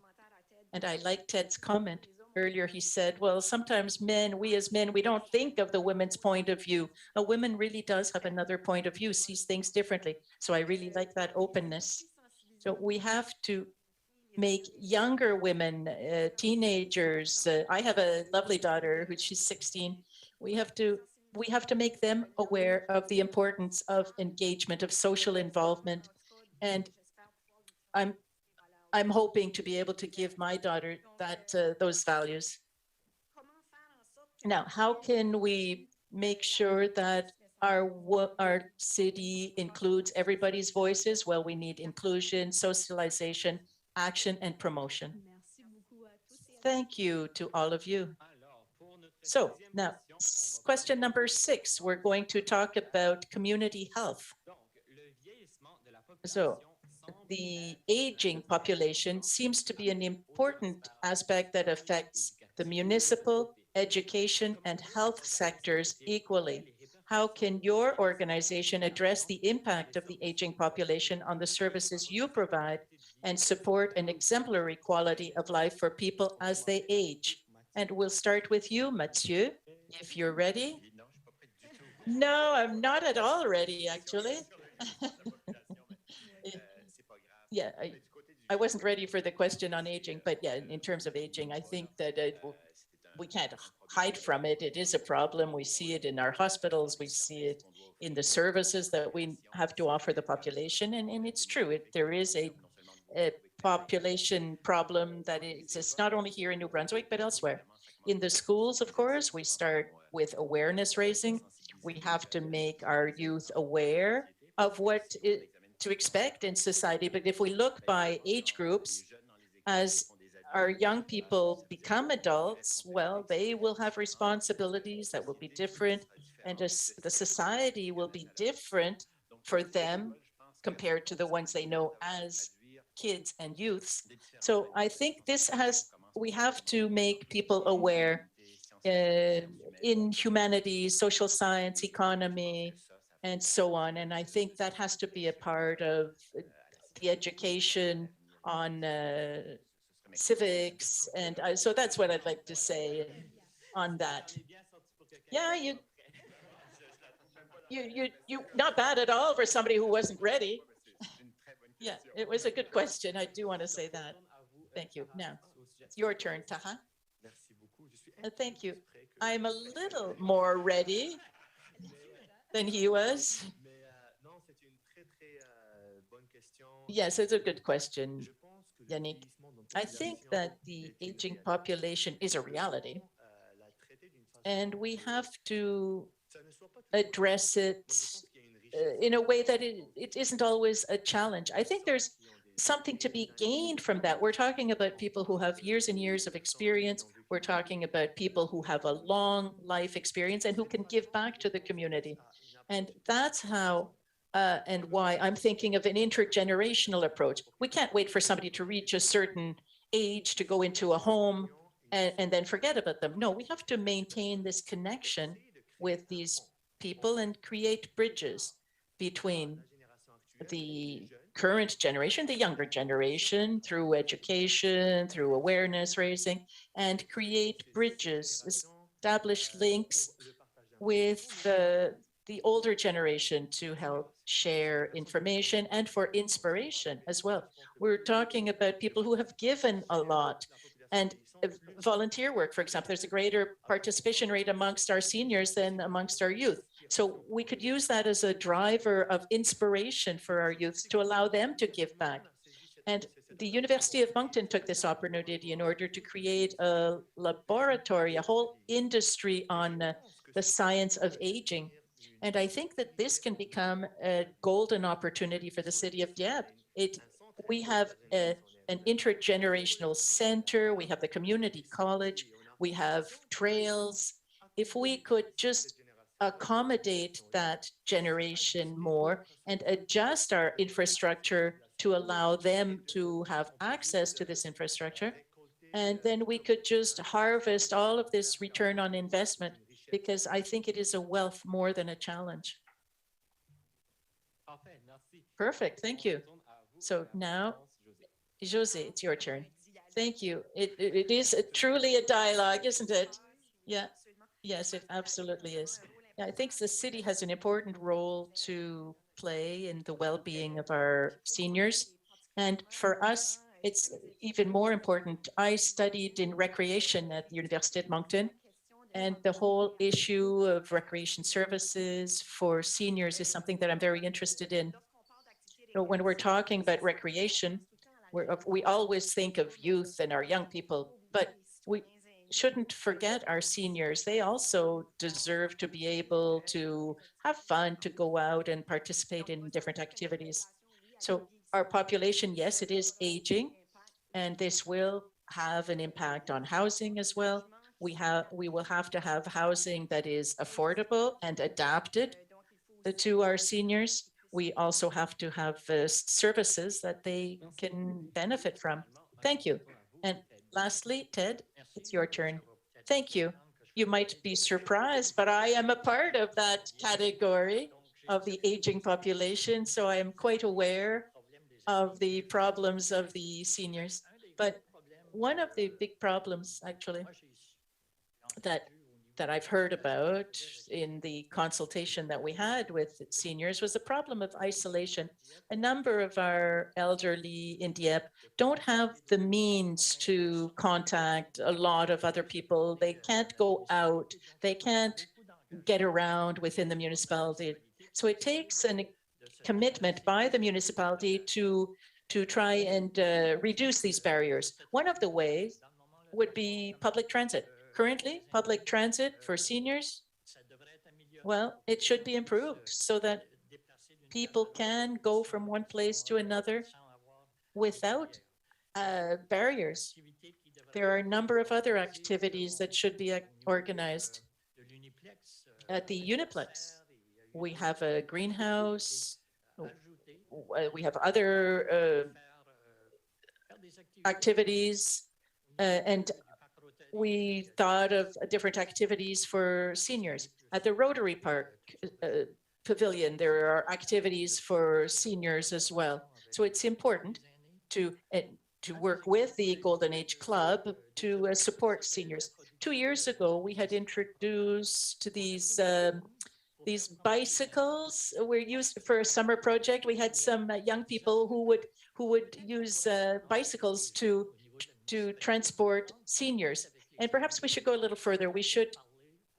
And I like Ted's comment earlier. He said, well, sometimes we as men, we don't think of the women's point of view. A woman really does have another point of view, sees things differently. So I really like that openness. So we have to make younger women, teenagers. I have a lovely daughter she's 16. We have to make them aware of the importance of engagement, of social involvement. And I'm hoping to be able to give my daughter those values. Now, how can we make sure that our city includes everybody's voices? Well, we need inclusion, socialization, action, and promotion. Thank you to all of you. So now, question number 6, we're going to talk about community health. So the aging population seems to be an important aspect that affects the municipal, education, and health sectors equally. How can your organization address the impact of the aging population on the services you provide and support an exemplary quality of life for people as they age? And we'll start with you, Matthieu, if you're ready. No, I'm not at all ready, actually. Yeah, I wasn't ready for the question on aging, but yeah, in terms of aging, I think that we can't hide from it. It is a problem. We see it in our hospitals. We see it in the services that we have to offer the population. And it's true, there is a population problem that exists not only here in New Brunswick, but elsewhere. In the schools, of course, we start with awareness raising. We have to make our youth aware of what to expect in society. But if we look by age groups, as our young people become adults, well, they will have responsibilities that will be different, and the society will be different for them compared to the ones they know as kids and youths. So I think we have to make people aware in humanities, social science, economy, and so on. And I think that has to be a part of the education on civics. And so that's what I'd like to say on that. Yeah, you not bad at all for somebody who wasn't ready. Yeah, it was a good question. I do want to say that. Thank you. Now, it's your turn, Taha. Thank you. I'm a little more ready than he was. Yes, it's a good question, Yannick. I think that the aging population is a reality, and we have to address it in a way that it isn't always a challenge. I think there's something to be gained from that. We're talking about people who have years and years of experience. We're talking about people who have a long life experience and who can give back to the community. And that's how and why I'm thinking of an intergenerational approach. We can't wait for somebody to reach a certain age to go into a home and then forget about them. No, we have to maintain this connection with these people and create bridges between the current generation, the younger generation, through education, through awareness raising, and create bridges, establish links with the older generation to help share information and for inspiration as well. We're talking about people who have given a lot, and volunteer work, for example. There's a greater participation rate amongst our seniors than amongst our youth. So we could use that as a driver of inspiration for our youth to allow them to give back. And the University of Moncton took this opportunity in order to create a laboratory, a whole industry on the science of aging. And I think that this can become a golden opportunity for the city of Dieppe. We have an intergenerational center, we have the community college, we have trails. If we could just accommodate that generation more and adjust our infrastructure to allow them to have access to this infrastructure, and then we could just harvest all of this return on investment, because I think it is a wealth more than a challenge. Perfect, thank you. So now, Josée, it's your turn. Thank you. It is truly a dialogue, isn't it? Yeah, yes, it absolutely is. Yeah, I think the city has an important role to play in the well-being of our seniors. And for us, it's even more important. I studied in recreation at the University of Moncton, and the whole issue of recreation services for seniors is something that I'm very interested in. So when we're talking about recreation, we always think of youth and our young people, but we shouldn't forget our seniors. They also deserve to be able to have fun, to go out and participate in different activities. So our population, yes, it is aging, and this will have an impact on housing as well. We will have to have housing that is affordable and adapted to our seniors. We also have to have services that they can benefit from. Thank you. And lastly, Ted, it's your turn. Thank you. You might be surprised, but I am a part of that category of the aging population, so I am quite aware of the problems of the seniors. But one of the big problems, actually, that I've heard about in the consultation that we had with seniors was the problem of isolation. A number of our elderly in Dieppe don't have the means to contact a lot of other people. They can't go out. They can't get around within the municipality. So it takes a commitment by the municipality to try and reduce these barriers. One of the ways would be public transit. Currently, public transit for seniors, well, it should be improved so that people can go from one place to another without barriers. There are a number of other activities that should be organized. At the Uniplex, we have a greenhouse, we have other activities, and we thought of different activities for seniors. At the Rotary Park Pavilion, there are activities for seniors as well. So it's important to work with the Golden Age Club to support seniors. 2 years ago, we had introduced these bicycles were used for a summer project. We had some young people who would use bicycles to transport seniors. And perhaps we should go a little further. We should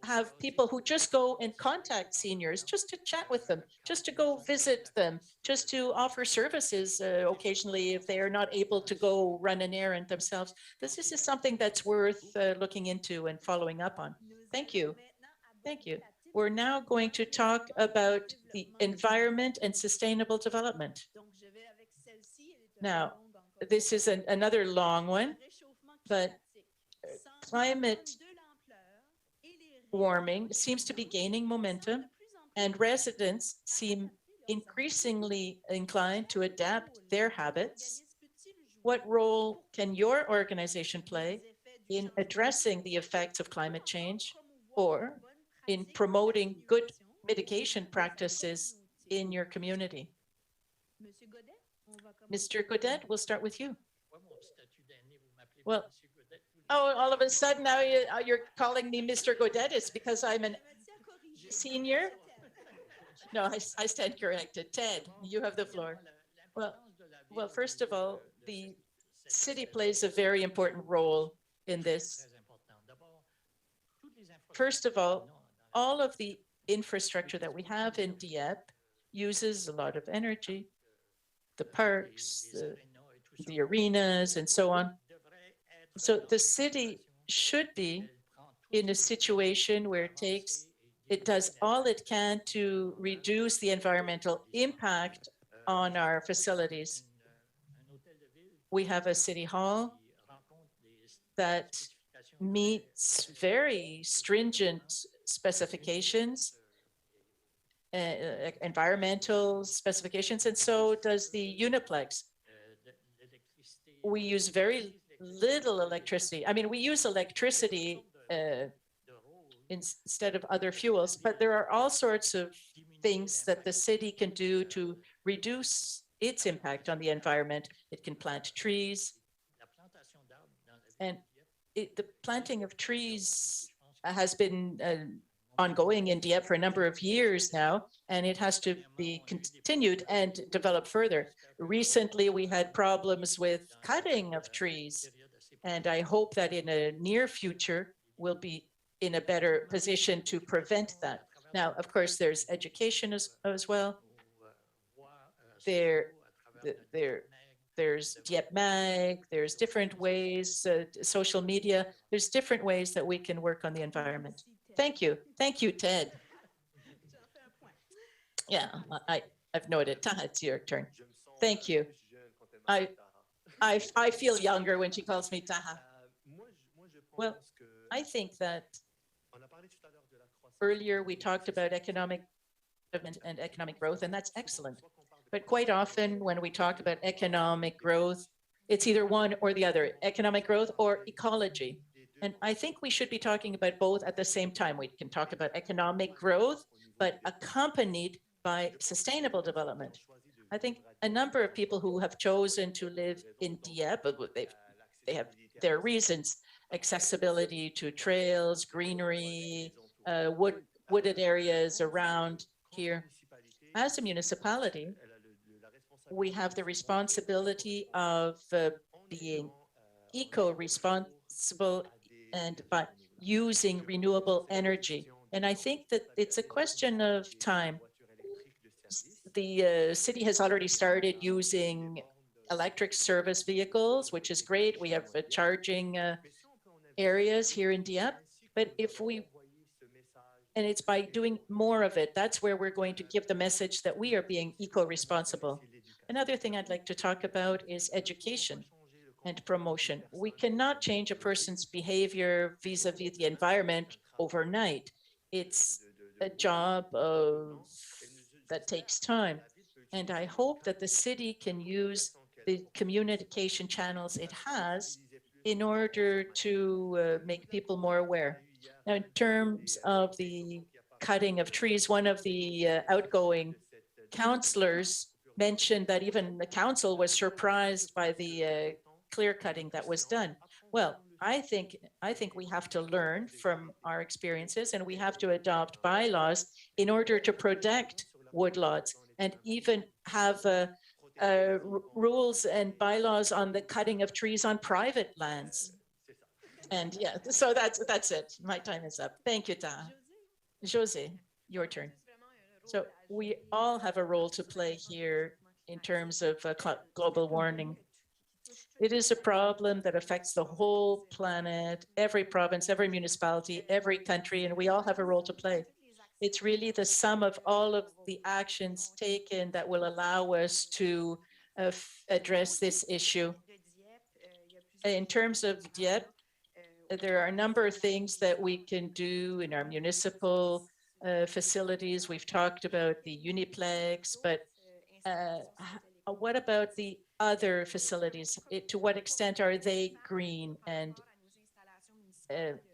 have people who just go and contact seniors, just to chat with them, just to go visit them, just to offer services occasionally if they are not able to go run an errand themselves. This is something that's worth looking into and following up on. Thank you. Thank you. We're now going to talk about the environment and sustainable development. Now, this is another long one, but climate warming seems to be gaining momentum, and residents seem increasingly inclined to adapt their habits. What role can your organization play in addressing the effects of climate change or in promoting good mitigation practices in your community? Mr. Gaudet, we'll start with you. Well, oh, all of a sudden now you're calling me Mr. Gaudet. It's because I'm a senior? No, I stand corrected. Ted, you have the floor. Well, first of all, the city plays a very important role in this. First of all of the infrastructure that we have in Dieppe uses a lot of energy, the parks, the arenas, and so on. So the city should be in a situation where it does all it can to reduce the environmental impact on our facilities. We have a city hall that meets very stringent specifications, environmental specifications, and so does the Uniplex. We use very little electricity. I mean, we use electricity instead of other fuels, but there are all sorts of things that the city can do to reduce its impact on the environment. It can plant trees, and the planting of trees has been ongoing in Dieppe for a number of years now, and it has to be continued and developed further. Recently, we had problems with cutting of trees, and I hope that in a near future, we'll be in a better position to prevent that. Now, of course, there's education as well. There's Dieppe Mag, there's different ways, social media, there's different ways that we can work on the environment. Thank you. Thank you, Ted. Yeah, I've noted. Taha, it's your turn. Thank you. I feel younger when she calls me Taha. Well, I think that earlier we talked about economic development and economic growth, and that's excellent. But quite often when we talk about economic growth, it's either one or the other, economic growth or ecology. And I think we should be talking about both at the same time. We can talk about economic growth, but accompanied by sustainable development. I think a number of people who have chosen to live in Dieppe, they have their reasons, accessibility to trails, greenery, wooded areas around here. As a municipality, we have the responsibility of being eco-responsible and by using renewable energy. And I think that it's a question of time. The city has already started using electric service vehicles, which is great. We have charging areas here in Dieppe. But and it's by doing more of it, that's where we're going to give the message that we are being eco-responsible. Another thing I'd like to talk about is education and promotion. We cannot change a person's behavior vis-a-vis the environment overnight. It's a job that takes time. And I hope that the city can use the communication channels it has in order to make people more aware. Now, in terms of the cutting of trees, one of the outgoing councillors mentioned that even the council was surprised by the clear cutting that was done. Well, I think we have to learn from our experiences, and we have to adopt bylaws in order to protect woodlots and even have rules and bylaws on the cutting of trees on private lands. And yeah, so that's it. My time is up. Thank you, Taha. Josée, your turn. So we all have a role to play here in terms of global warming. It is a problem that affects the whole planet, every province, every municipality, every country, and we all have a role to play. It's really the sum of all of the actions taken that will allow us to address this issue. In terms of Dieppe, there are a number of things that we can do in our municipal facilities. We've talked about the Uniplex, but what about the other facilities? To what extent are they green and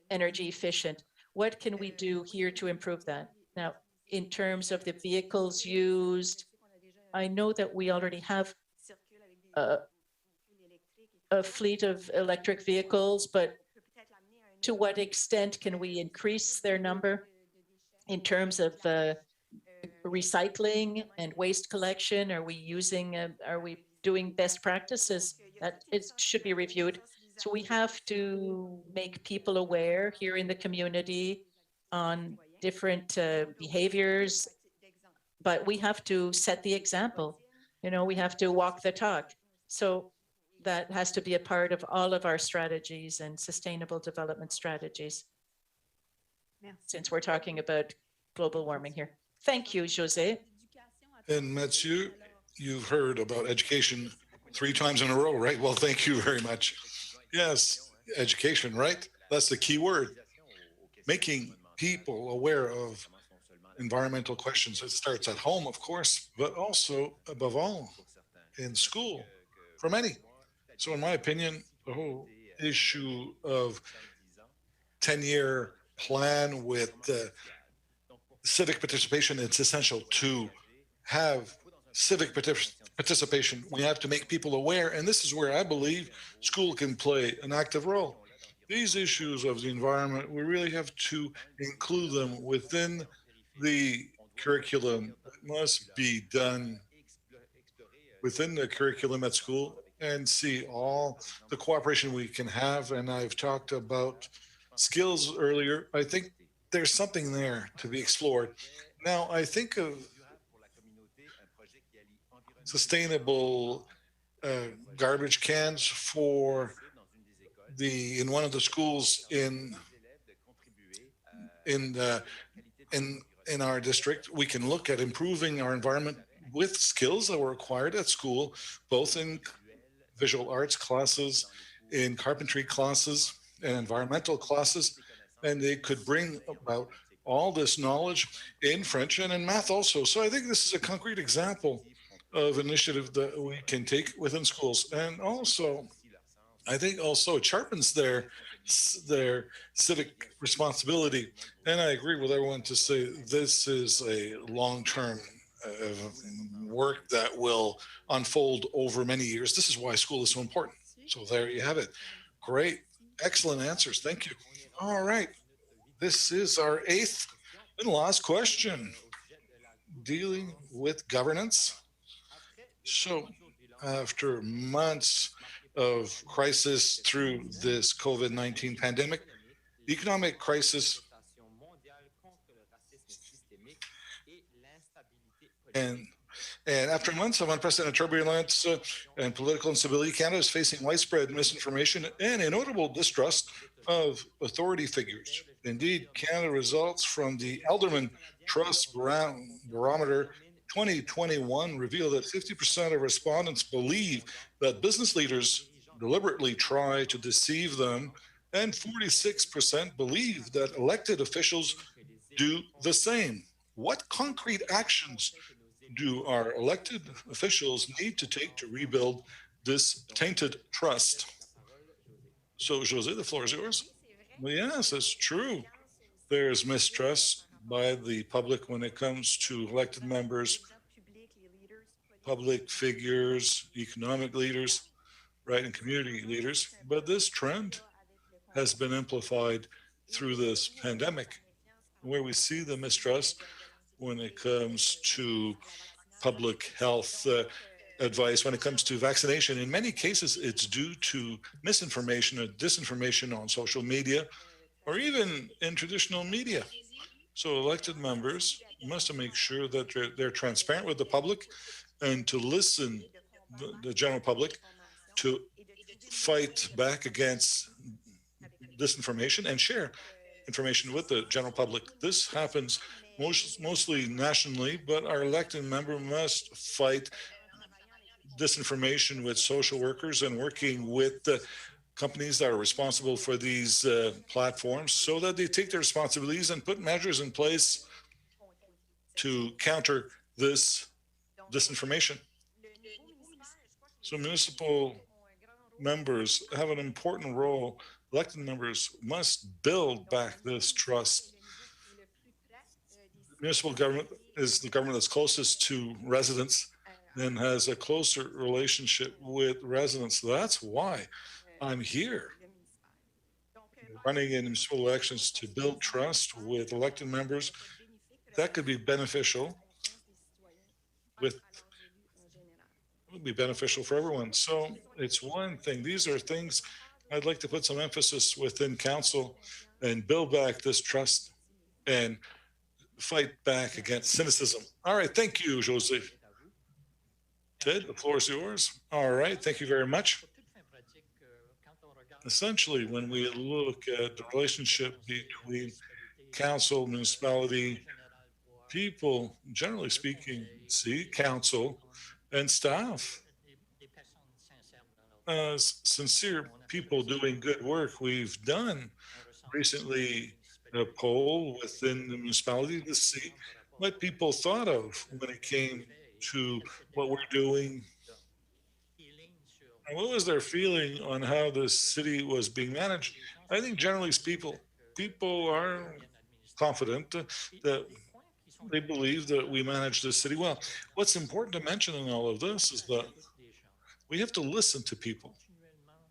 energy efficient? What can we do here to improve that? Now, in terms of the vehicles used, I know that we already have a fleet of electric vehicles, but to what extent can we increase their number in terms of recycling and waste collection? Are we doing best practices? That it should be reviewed. So we have to make people aware here in the community on different behaviors, but we have to set the example. You know, we have to walk the talk. So that has to be a part of all of our strategies and sustainable development strategies, since we're talking about global warming here. Thank you, Josée. And Matthieu, you've heard about education 3 times in a row, right? Well, thank you very much. Yes, education, right? That's the key word. Making people aware of environmental questions. It starts at home, of course, but also, above all, in school, for many. So in my opinion, the whole issue of 10-year plan with civic participation, it's essential to have civic participation. We have to make people aware, and this is where I believe school can play an active role. These issues of the environment, we really have to include them within the curriculum. It must be done within the curriculum at school and see all the cooperation we can have. And I've talked about skills earlier. I think there's something there to be explored. Now, I think of sustainable garbage cans for in one of the schools in our district. We can look at improving our environment with skills that were acquired at school, both in visual arts classes, in carpentry classes, and environmental classes, and they could bring about all this knowledge in French and in math also. So I think this is a concrete example of initiative that we can take within schools. And also, I think also it sharpens their civic responsibility. And I agree with everyone to say this is a long-term work that will unfold over many years. This is why school is so important. So there you have it. Great. Excellent answers. Thank you. All right. This is our 8th and last question, dealing with governance. So after months of crisis through this COVID-19 pandemic, the economic crisis, and after months of unprecedented turbulence and political instability, Canada is facing widespread misinformation and a notable distrust of authority figures. Indeed, Canada results from the Alderman Trust Barometer 2021 revealed that 50% of respondents believe that business leaders deliberately try to deceive them, and 46% believe that elected officials do the same. What concrete actions do our elected officials need to take to rebuild this tainted trust? So, Josée, the floor is yours. Well, yes, it's true. There's mistrust by the public when it comes to elected members, public figures, economic leaders, right, and community leaders. But this trend has been amplified through this pandemic, where we see the mistrust when it comes to public health advice, when it comes to vaccination. In many cases, it's due to misinformation or disinformation on social media or even in traditional media. So elected members must make sure that they're transparent with the public and to listen the general public to fight back against disinformation and share information with the general public. This happens mostly nationally, but our elected member must fight disinformation with social workers and working with the companies that are responsible for these platforms so that they take their responsibilities and put measures in place to counter this disinformation. So municipal members have an important role. Elected members must build back this trust. Municipal government is the government that's closest to residents and has a closer relationship with residents. That's why I'm here, running in municipal elections to build trust with elected members. That could be beneficial. It would be beneficial for everyone. So it's one thing. These are things I'd like to put some emphasis within council and build back this trust and fight back against cynicism. All right, thank you, Josée. Ted, the floor is yours. All right, thank you very much. Essentially, when we look at the relationship between council, municipality, people, generally speaking, see council and staff as sincere people doing good work. We've done recently a poll within the municipality to see what people thought of when it came to what we're doing. And what was their feeling on how the city was being managed? I think generally people are confident that they believe that we manage this city well. What's important to mention in all of this is that we have to listen to people.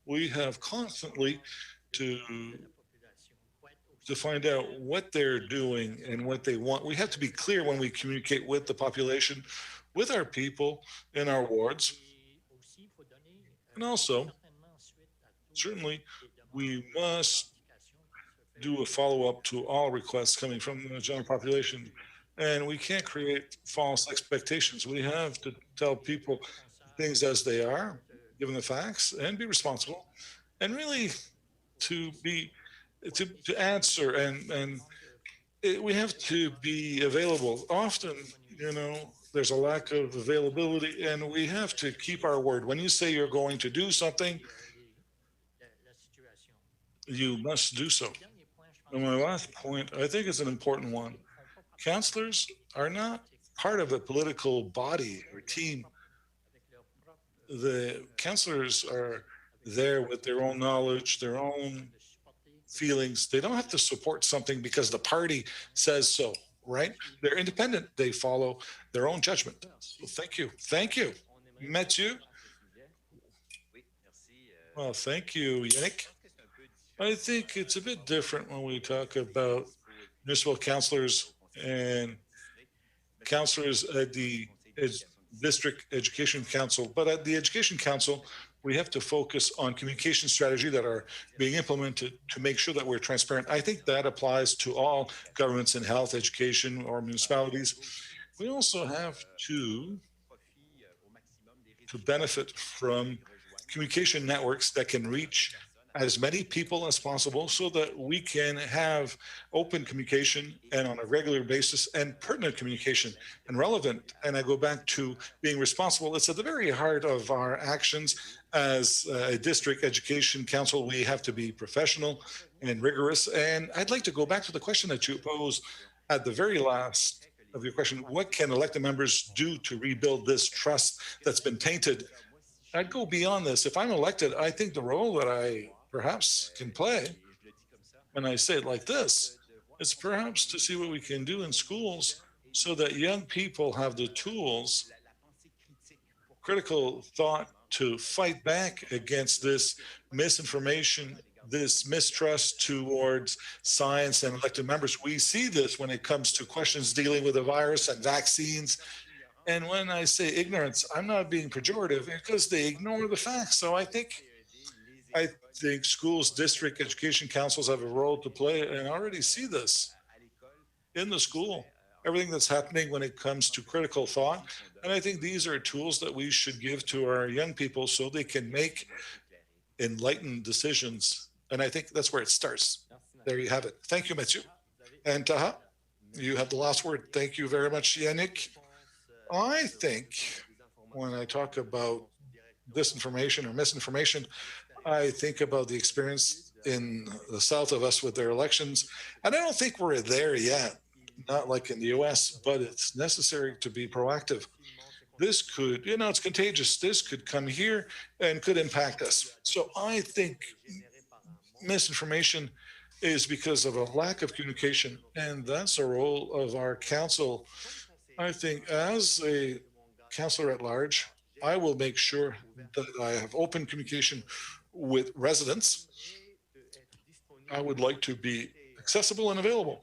We have constantly to find out what they're doing and what they want. We have to be clear when we communicate with the population, with our people in our wards. And also, certainly, we must do a follow-up to all requests coming from the general population. And we can't create false expectations. We have to tell people things as they are, given the facts, and be responsible, and really to answer, and we have to be available. Often, there's a lack of availability, and we have to keep our word. When you say you're going to do something, you must do so. And my last point, I think, is an important one. Councillors are not part of a political body or team. The councillors are there with their own knowledge, their own feelings. They don't have to support something because the party says so, right? They're independent. They follow their own judgment. So thank you. Thank you. Matthieu? Well, thank you, Yannick. I think it's a bit different when we talk about municipal councillors and councillors at the District Education Council. But at the Education Council, we have to focus on communication strategy that are being implemented to make sure that we're transparent. I think that applies to all governments in health, education, or municipalities. We also have to benefit from communication networks that can reach as many people as possible so that we can have open communication and on a regular basis and pertinent communication and relevant. And I go back to being responsible. It's at the very heart of our actions as a district education council. We have to be professional and rigorous. And I'd like to go back to the question that you posed at the very last of your question. What can elected members do to rebuild this trust that's been tainted? I'd go beyond this. If I'm elected, I think the role that I perhaps can play, when I say it like this, is perhaps to see what we can do in schools so that young people have the tools, critical thought, to fight back against this misinformation, this mistrust towards science and elected members. We see this when it comes to questions dealing with the virus and vaccines. And when I say ignorance, I'm not being pejorative because they ignore the facts. So I think schools, district education councils have a role to play, and I already see this in the school, everything that's happening when it comes to critical thought. And I think these are tools that we should give to our young people so they can make enlightened decisions. And I think that's where it starts. There you have it. Thank you, Matthieu. And Taha, you have the last word. Thank you very much, Yannick. I think when I talk about disinformation or misinformation, I think about the experience in the south of us with their elections. And I don't think we're there yet, not like in the US, but it's necessary to be proactive. This could, it's contagious. This could come here and could impact us. So I think misinformation is because of a lack of communication, and that's a role of our council. I think as a councillor at large, I will make sure that I have open communication with residents. I would like to be accessible and available.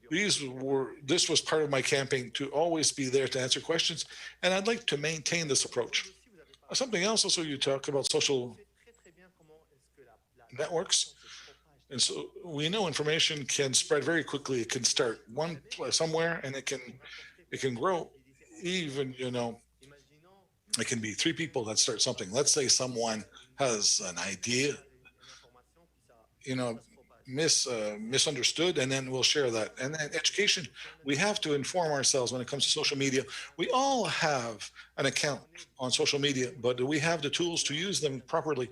This was part of my campaign, to always be there to answer questions, and I'd like to maintain this approach. Something else also, you talk about social networks. And so we know information can spread very quickly. It can start one place somewhere, and it can grow. Even it can be three people that start something. Let's say someone has an idea, misunderstood, and then we'll share that. And then education, we have to inform ourselves when it comes to social media. We all have an account on social media, but do we have the tools to use them properly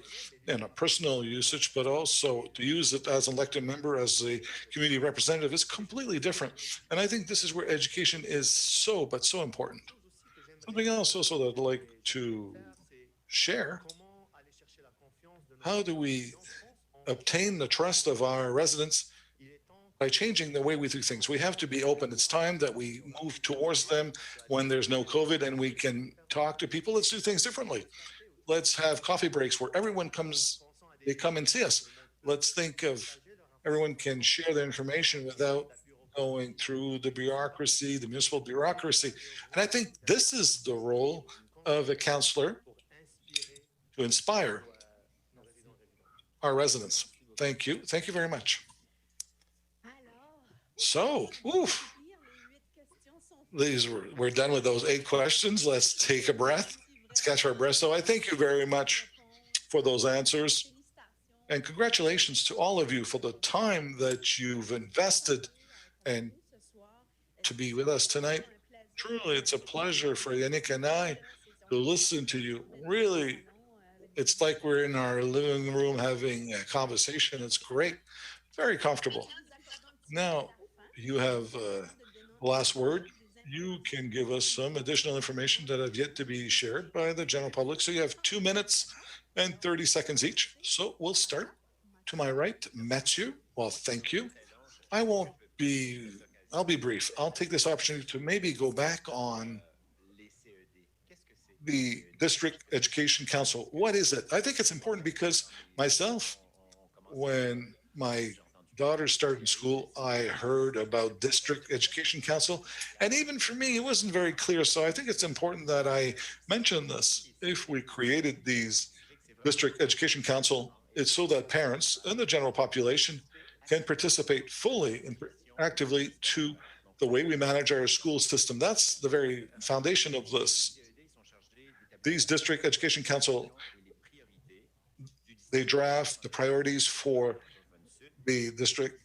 in a personal usage, but also to use it as an elected member, as a community representative is completely different. And I think this is where education is so important. Something else also that I'd like to share. How do we obtain the trust of our residents? By changing the way we do things. We have to be open. It's time that we move towards them when there's no COVID and we can talk to people. Let's do things differently. Let's have coffee breaks where everyone comes, they come and see us. Let's think of everyone can share their information without going through the bureaucracy, the municipal bureaucracy. And I think this is the role of a councillor, to inspire our residents. Thank you. Thank you very much. So, we're done with those 8 questions. Let's take a breath. Let's catch our breath. So I thank you very much for those answers. And congratulations to all of you for the time that you've invested and to be with us tonight. Truly, it's a pleasure for Yannick and I to listen to you. Really, it's like we're in our living room having a conversation. It's great, very comfortable. Now, you have the last word. You can give us some additional information that have yet to be shared by the general public. So you have 2 minutes and 30 seconds each. So we'll start. To my right, Matthieu. Well, thank you. I'll be brief. I'll take this opportunity to maybe go back on the District Education Council. What is it? I think it's important because myself, when my daughter started in school, I heard about District Education Council. And even for me, it wasn't very clear. So I think it's important that I mention this. If we created these District Education Council, it's so that parents and the general population can participate fully and actively to the way we manage our school system. That's the very foundation of this. These District Education Council, they draft the priorities for the district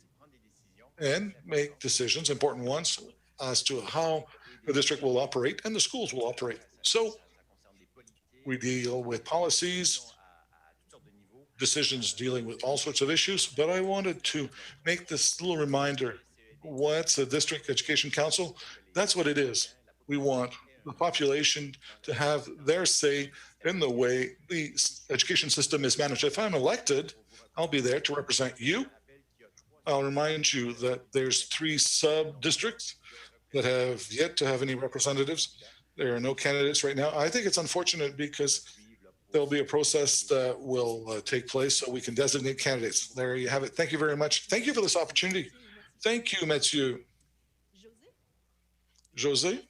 and make decisions, important ones, as to how the district will operate and the schools will operate. So we deal with policies, decisions dealing with all sorts of issues, but I wanted to make this little reminder. What's a District Education Council? That's what it is. We want the population to have their say in the way the education system is managed. If I'm elected, I'll be there to represent you. I'll remind you that there's 3 sub-districts that have yet to have any representatives. There are no candidates right now. I think it's unfortunate because there'll be a process that will take place so we can designate candidates. There you have it. Thank you very much. Thank you for this opportunity. Thank you, Matthieu. Josée?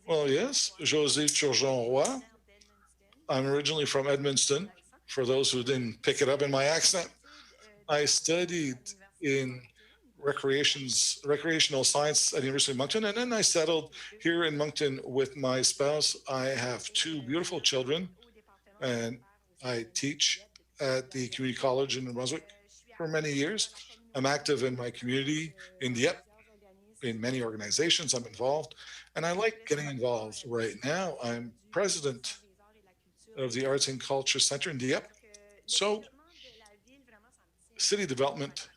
Well, yes, Josée Turgeon-Roy. I'm originally from Edmundston, for those who didn't pick it up in my accent. I studied in recreational science at the University of Moncton, and then I settled here in Moncton with my spouse. I have 2 beautiful children, and I teach at the community college in New-Brunswick for many years. I'm active in my community in Dieppe. In many organizations I'm involved, and I like getting involved. Right now, I'm president of the Arts and Culture Center in Dieppe. So city development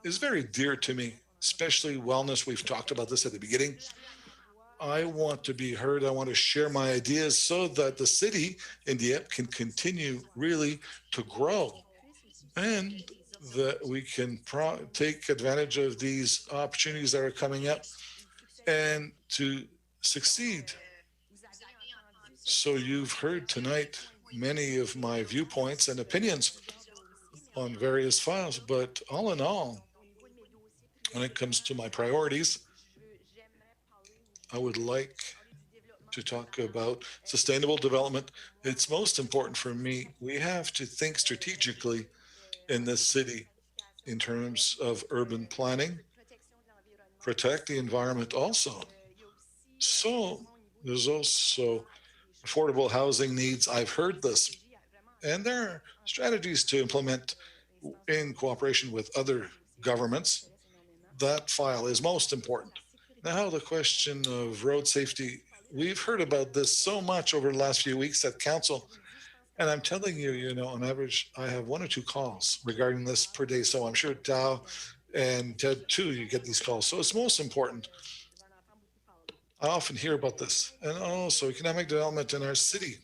is very dear to me, especially wellness. We've talked about this at the beginning. I want to be heard. I want to share my ideas so that the city in Dieppe can continue really to grow and that we can take advantage of these opportunities that are coming up and to succeed. So you've heard tonight many of my viewpoints and opinions on various files, but all in all, when it comes to my priorities, I would like to talk about sustainable development. It's most important for me. We have to think strategically in this city in terms of urban planning, protect the environment also. So there's also affordable housing needs. I've heard this. And there are strategies to implement in cooperation with other governments. That file is most important. Now, the question of road safety. We've heard about this so much over the last few weeks at council. And I'm telling you, you know, on average, I have 1 or 2 calls regarding this per day. So I'm sure Taha and Ted too, you get these calls. So it's most important. I often hear about this. And also economic development in our city.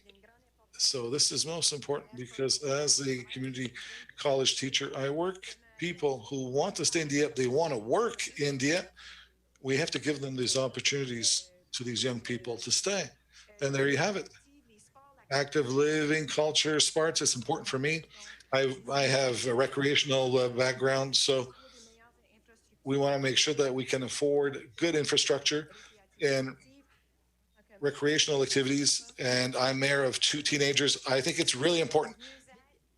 So this is most important because as a community college teacher, I work people who want to stay in Dieppe, they want to work in Dieppe. We have to give them these opportunities to these young people to stay. And there you have it. Active living, culture, sports, it's important for me. I have a recreational background, so we want to make sure that we can afford good infrastructure and recreational activities. And I'm mayor of 2 teenagers. I think it's really important.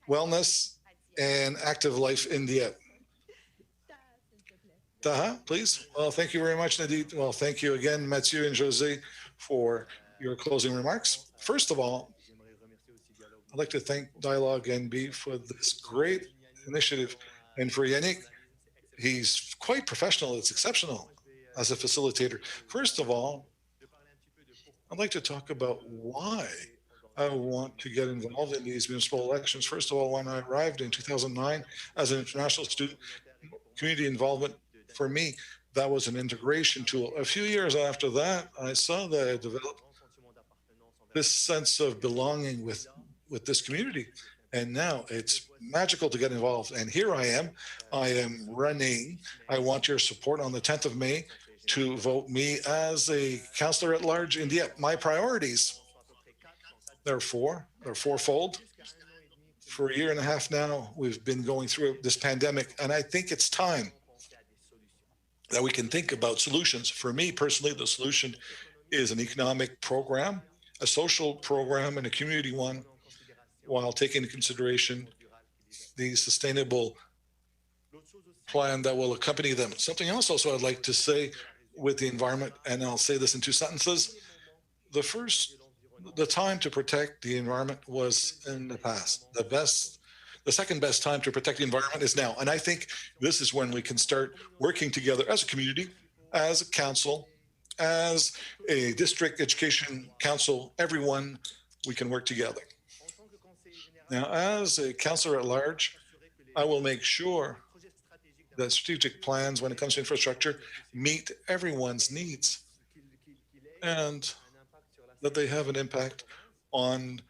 Wellness and active life in Dieppe. Taha, please. Well, thank you very much, Nadine. Well, thank you again, Matthieu and Josée, for your closing remarks. First of all, I'd like to thank Dialogue NB for this great initiative. And for Yannick, he's quite professional. It's exceptional as a facilitator. First of all, I'd like to talk about why I want to get involved in these municipal elections. First of all, when I arrived in 2009 as an international student, community involvement, for me, that was an integration tool. A few years after that, I saw that I developed this sense of belonging with this community. And now it's magical to get involved. And here I am running. I want your support on the 10th of May to vote me as a councillor at large in Dieppe. My priorities, they're fourfold. For a year and a half now, we've been going through this pandemic, and I think it's time that we can think about solutions. For me personally, the solution is an economic program, a social program, and a community one, while taking into consideration the sustainable plan that will accompany them. Something else also I'd like to say with the environment, and I'll say this in 2 sentences. The time to protect the environment was in the past. The second best time to protect the environment is now. And I think this is when we can start working together as a community, as a council, as a district education council, everyone, we can work together. Now, as a councillor at large, I will make sure that strategic plans when it comes to infrastructure meet everyone's needs and that they have an impact on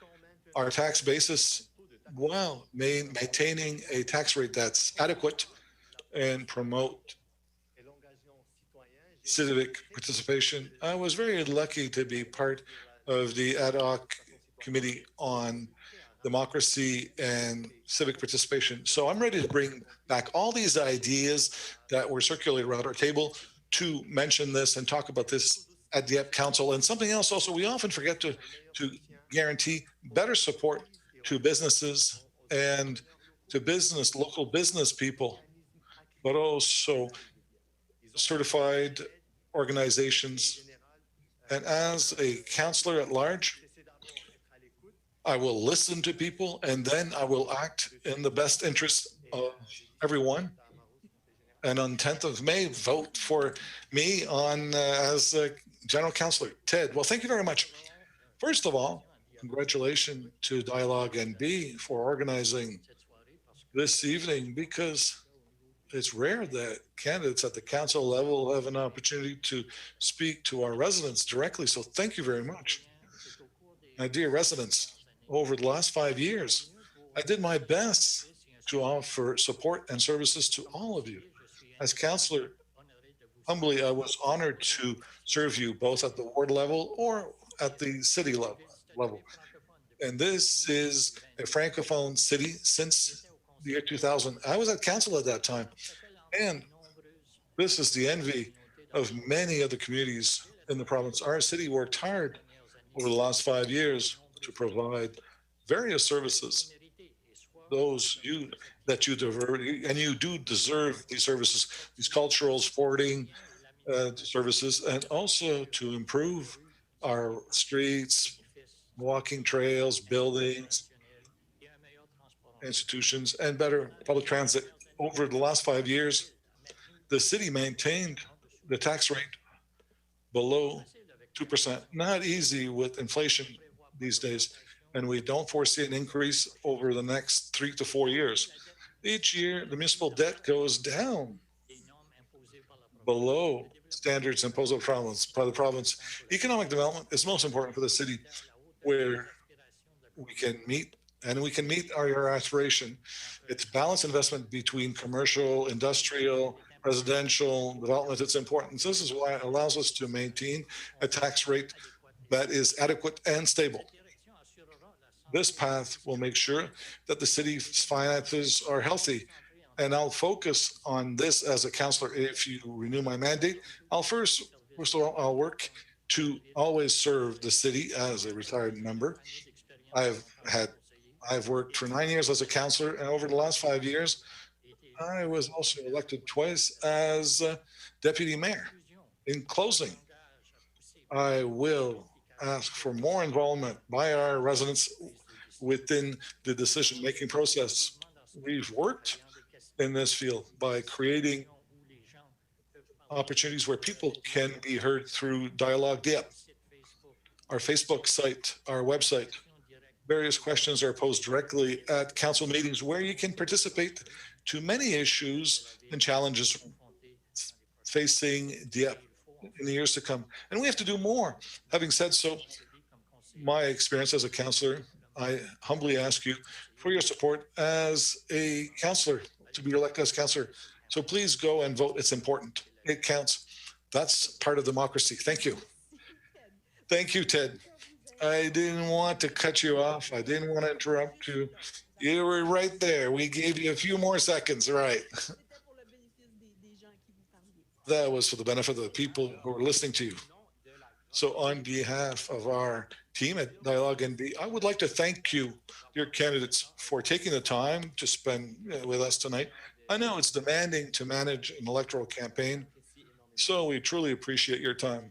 our tax basis while maintaining a tax rate that's adequate and promote civic participation. I was very lucky to be part of the ad hoc committee on democracy and civic participation. So I'm ready to bring back all these ideas that were circulated around our table to mention this and talk about this at Dieppe Council. And something else also, we often forget to guarantee better support to businesses and to local business people, but also certified organizations. And as a councillor at large, I will listen to people and then I will act in the best interest of everyone. And on 10th of May, vote for me as a general councillor. Ted, well, thank you very much. First of all, congratulations to Dialogue NB for organizing this evening, because it's rare that candidates at the council level have an opportunity to speak to our residents directly. So thank you very much. My dear residents, over the last 5 years, I did my best to offer support and services to all of you. As councillor, humbly, I was honored to serve you both at the ward level or at the city level. And this is a Francophone city since the year 2000. I was at council at that time. And this is the envy of many other communities in the province. Our city worked hard over the last 5 years to provide various services those you deserve, and you do deserve these services, these cultural, sporting services, and also to improve our streets, walking trails, buildings, institutions, and better public transit. Over the last 5 years, the city maintained the tax rate below 2%. Not easy with inflation these days, and we don't foresee an increase over the next 3 to 4 years. Each year, the municipal debt goes down below standards imposed by the province. Economic development is most important for the city, where we can meet our aspiration. It's balanced investment between commercial, industrial, residential development. It's important. This is why it allows us to maintain a tax rate that is adequate and stable. This path will make sure that the city's finances are healthy. And I'll focus on this as a councillor. If you renew my mandate, first of all, I'll work to always serve the city as a retired member. I've worked for 9 years as a councillor, and over the last 5 years, I was also elected twice as deputy mayor. In closing, I will ask for more involvement by our residents within the decision-making process. We've worked in this field by creating opportunities where people can be heard through Dialogue Dieppe, our Facebook site, our website. Various questions are posed directly at council meetings where you can participate to many issues and challenges facing Dieppe in the years to come. And we have to do more. Having said so, my experience as a councillor, I humbly ask you for your support as a councillor, to be elected as councillor. So please go and vote. It's important. It counts. That's part of democracy. Thank you. Thank you, Ted. I didn't want to cut you off. I didn't want to interrupt you. You were right there. We gave you a few more seconds, right? That was for the benefit of the people who are listening to you. So on behalf of our team at Dialogue NB, I would like to thank you, dear candidates, for taking the time to spend with us tonight. I know it's demanding to manage an electoral campaign, so we truly appreciate your time.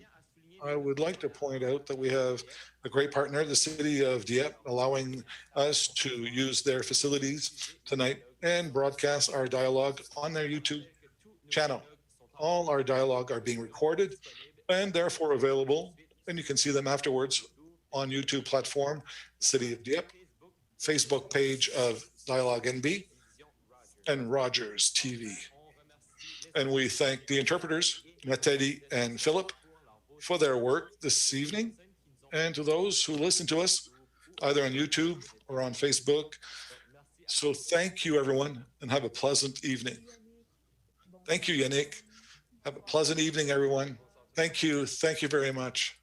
I would like to point out that we have a great partner, the City of Dieppe, allowing us to use their facilities tonight and broadcast our dialogue on their YouTube channel. All our dialogue are being recorded and therefore available, and you can see them afterwards on YouTube platform, City of Dieppe, Facebook page of Dialogue NB, and Rogers TV. And we thank the interpreters, Nathalie and Philip, for their work this evening, and to those who listen to us either on YouTube or on Facebook. So thank you, everyone, and have a pleasant evening. Thank you, Yannick. Have a pleasant evening, everyone. Thank you. Thank you very much.